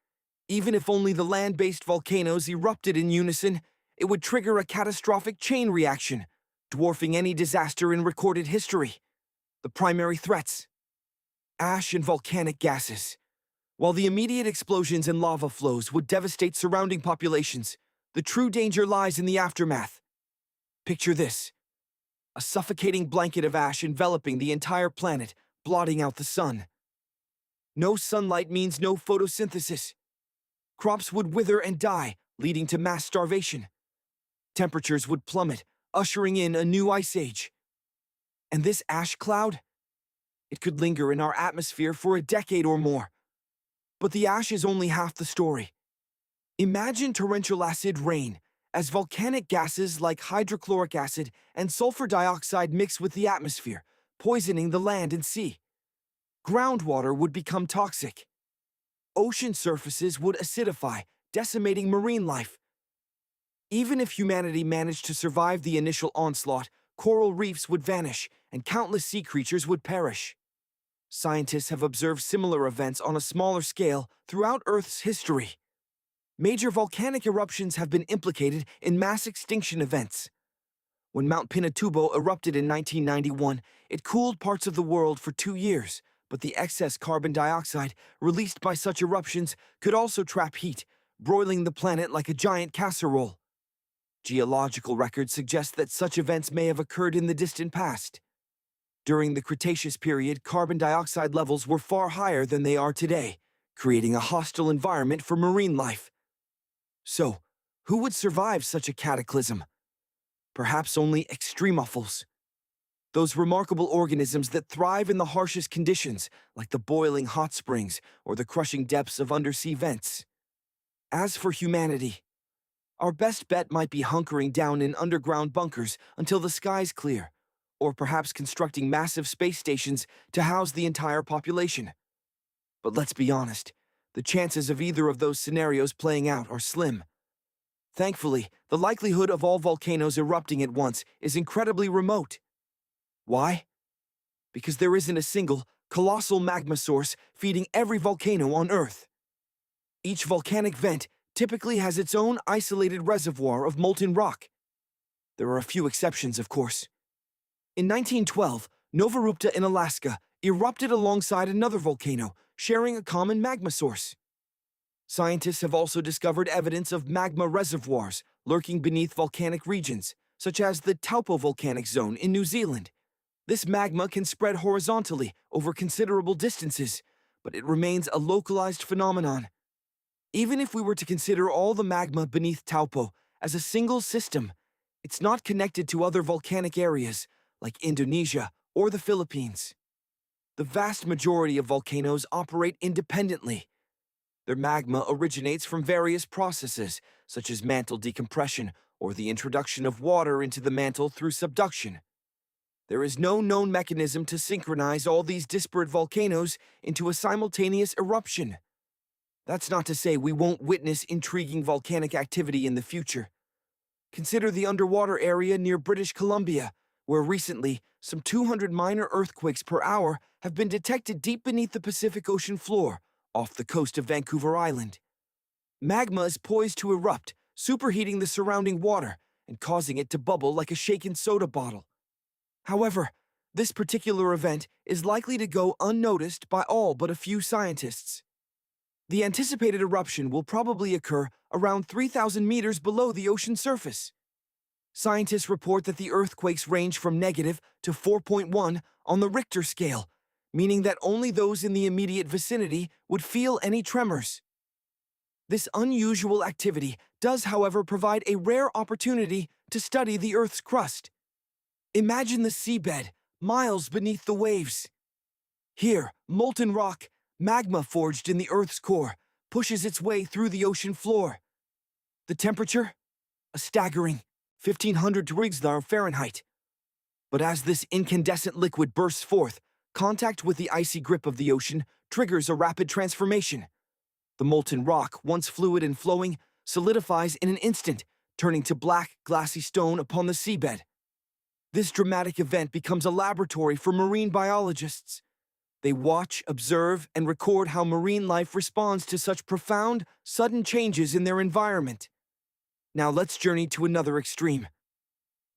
Even if only the land-based volcanoes erupted in unison, it would trigger a catastrophic chain reaction, dwarfing any disaster in recorded history. The primary threats: ash and volcanic gases. While the immediate explosions and lava flows would devastate surrounding populations, the true danger lies in the aftermath. Picture this: a suffocating blanket of ash enveloping the entire planet, blotting out the sun. No sunlight means no photosynthesis. Crops would wither and die, leading to mass starvation. Temperatures would plummet, ushering in a new ice age. And this ash cloud? It could linger in our atmosphere for a decade or more. But the ash is only half the story. Imagine torrential acid rain, as volcanic gases like hydrochloric acid and sulfur dioxide mix with the atmosphere, poisoning the land and sea. Groundwater would become toxic. Ocean surfaces would acidify, decimating marine life. Even if humanity managed to survive the initial onslaught, coral reefs would vanish, and countless sea creatures would perish. Scientists have observed similar events on a smaller scale throughout Earth's history. Major volcanic eruptions have been implicated in mass extinction events. When Mount Pinatubo erupted in 1991, it cooled parts of the world for 2 years, but the excess carbon dioxide released by such eruptions could also trap heat, broiling the planet like a giant casserole. Geological records suggest that such events may have occurred in the distant past. During the Cretaceous period, carbon dioxide levels were far higher than they are today, creating a hostile environment for marine life. So, who would survive such a cataclysm? Perhaps only extremophils. Those remarkable organisms that thrive in the harshest conditions, like the boiling hot springs or the crushing depths of undersea vents. As for humanity, our best bet might be hunkering down in underground bunkers until the skies clear, or perhaps constructing massive space stations to house the entire population. But let's be honest, the chances of either of those scenarios playing out are slim. Thankfully, the likelihood of all volcanoes erupting at once is incredibly remote. Why? Because there isn't a single, colossal magma source feeding every volcano on Earth. Each volcanic vent typically has its own isolated reservoir of molten rock. There are a few exceptions, of course. In 1912, Nova Rupta in Alaska erupted alongside another volcano, sharing a common magma source. Scientists have also discovered evidence of magma reservoirs lurking beneath volcanic regions, such as the Taupo volcanic zone in New Zealand. This magma can spread horizontally over considerable distances, but it remains a localized phenomenon. Even if we were to consider all the magma beneath Taupo as a single system, it's not connected to other volcanic areas, like Indonesia or the Philippines. The vast majority of volcanoes operate independently. Their magma originates from various processes, such as mantle decompression or the introduction of water into the mantle through subduction. There is no known mechanism to synchronize all these disparate volcanoes into a simultaneous eruption. That's not to say we won't witness intriguing volcanic activity in the future. Consider the underwater area near British Columbia, where recently some 200 minor earthquakes per hour have been detected deep beneath the Pacific Ocean floor, off the coast of Vancouver Island. Magma is poised to erupt, superheating the surrounding water and causing it to bubble like a shaken soda bottle. However, this particular event is likely to go unnoticed by all but a few scientists. The anticipated eruption will probably occur around 3,000 meters below the ocean surface. Scientists report that the earthquakes range from negative to 4.1 on the Richter scale, meaning that only those in the immediate vicinity would feel any tremors. This unusual activity does, however, provide a rare opportunity to study the Earth's crust. Imagine the seabed, miles beneath the waves. Here, molten rock, magma forged in the Earth's core, pushes its way through the ocean floor. The temperature? A staggering 1,500 degrees Fahrenheit. But as this incandescent liquid bursts forth, contact with the icy grip of the ocean triggers a rapid transformation. The molten rock, once fluid and flowing, solidifies in an instant, turning to black, glassy stone upon the seabed. This dramatic event becomes a laboratory for marine biologists. They watch, observe, and record how marine life responds to such profound, sudden changes in their environment. Now let's journey to another extreme.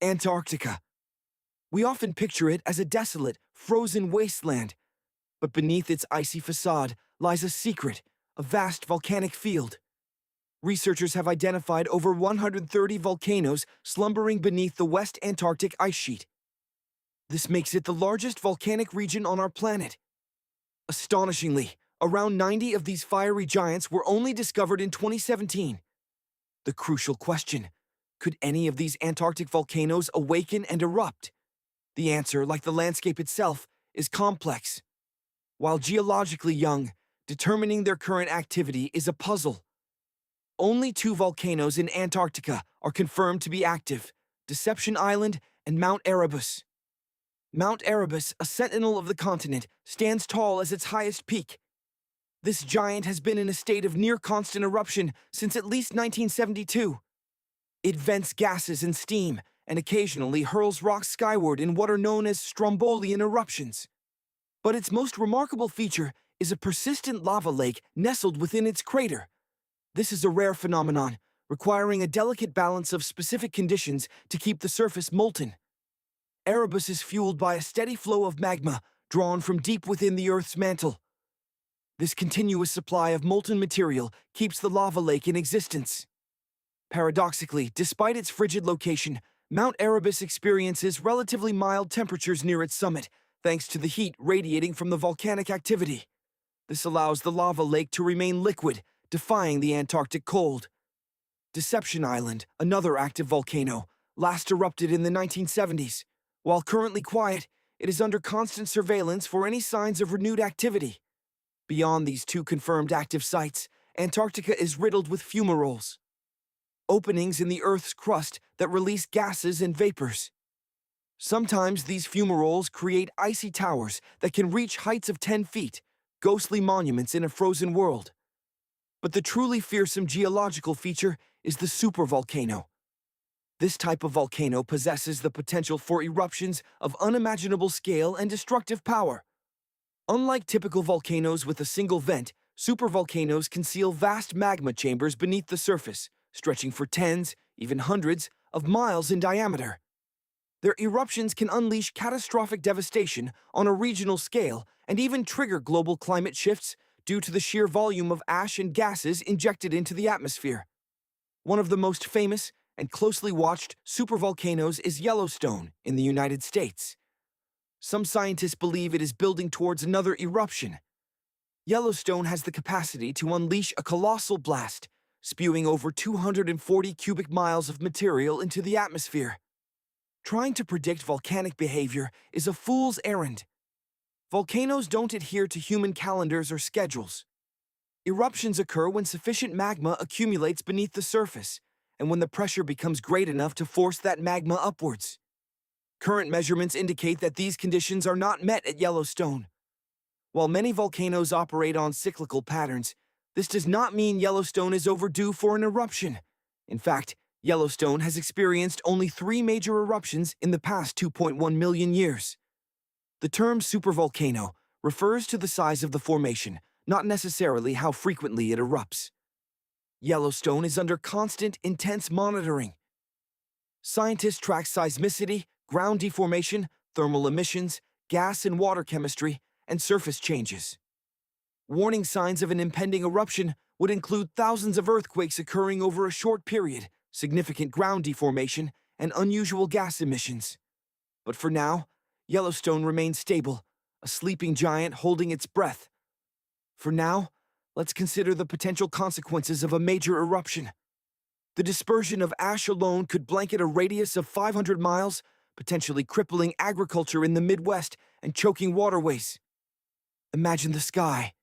Antarctica. We often picture it as a desolate, frozen wasteland, but beneath its icy facade lies a secret, a vast volcanic field. Researchers have identified over 130 volcanoes slumbering beneath the West Antarctic ice sheet. This makes it the largest volcanic region on our planet. Astonishingly, around 90 of these fiery giants were only discovered in 2017. The crucial question: could any of these Antarctic volcanoes awaken and erupt? The answer, like the landscape itself, is complex. While geologically young, determining their current activity is a puzzle. Only 2 volcanoes in Antarctica are confirmed to be active: Deception Island and Mount Erebus. Mount Erebus, a sentinel of the continent, stands tall as its highest peak. This giant has been in a state of near-constant eruption since at least 1972. It vents gases and steam, and occasionally hurls rocks skyward in what are known as strombolian eruptions. But its most remarkable feature is a persistent lava lake nestled within its crater. This is a rare phenomenon, requiring a delicate balance of specific conditions to keep the surface molten. Erebus is fueled by a steady flow of magma drawn from deep within the Earth's mantle. This continuous supply of molten material keeps the lava lake in existence. Paradoxically, despite its frigid location, Mount Erebus experiences relatively mild temperatures near its summit, thanks to the heat radiating from the volcanic activity. This allows the lava lake to remain liquid, defying the Antarctic cold. Deception Island, another active volcano, last erupted in the 1970s. While currently quiet, it is under constant surveillance for any signs of renewed activity. Beyond these 2 confirmed active sites, Antarctica is riddled with fumaroles, openings in the Earth's crust that release gases and vapors. Sometimes these fumaroles create icy towers that can reach heights of 10 feet, ghostly monuments in a frozen world. But the truly fearsome geological feature is the supervolcano. This type of volcano possesses the potential for eruptions of unimaginable scale and destructive power. Unlike typical volcanoes with a single vent, supervolcanoes conceal vast magma chambers beneath the surface, stretching for tens, even hundreds, of miles in diameter. Their eruptions can unleash catastrophic devastation on a regional scale and even trigger global climate shifts due to the sheer volume of ash and gases injected into the atmosphere. One of the most famous and closely watched supervolcanoes is Yellowstone in the United States. Some scientists believe it is building towards another eruption. Yellowstone has the capacity to unleash a colossal blast, spewing over 240 cubic miles of material into the atmosphere. Trying to predict volcanic behavior is a fool's errand. Volcanoes don't adhere to human calendars or schedules. Eruptions occur when sufficient magma accumulates beneath the surface, and when the pressure becomes great enough to force that magma upwards. Current measurements indicate that these conditions are not met at Yellowstone. While many volcanoes operate on cyclical patterns, this does not mean Yellowstone is overdue for an eruption. In fact, Yellowstone has experienced only 3 major eruptions in the past 2.1 million years. The term supervolcano refers to the size of the formation, not necessarily how frequently it erupts. Yellowstone is under constant, intense monitoring. Scientists track seismicity, ground deformation, thermal emissions, gas and water chemistry, and surface changes. Warning signs of an impending eruption would include thousands of earthquakes occurring over a short period, significant ground deformation, and unusual gas emissions. But for now, Yellowstone remains stable, a sleeping giant holding its breath. For now, let's consider the potential consequences of a major eruption. The dispersion of ash alone could blanket a radius of 500 miles, potentially crippling agriculture in the Midwest and choking waterways. Imagine the sky,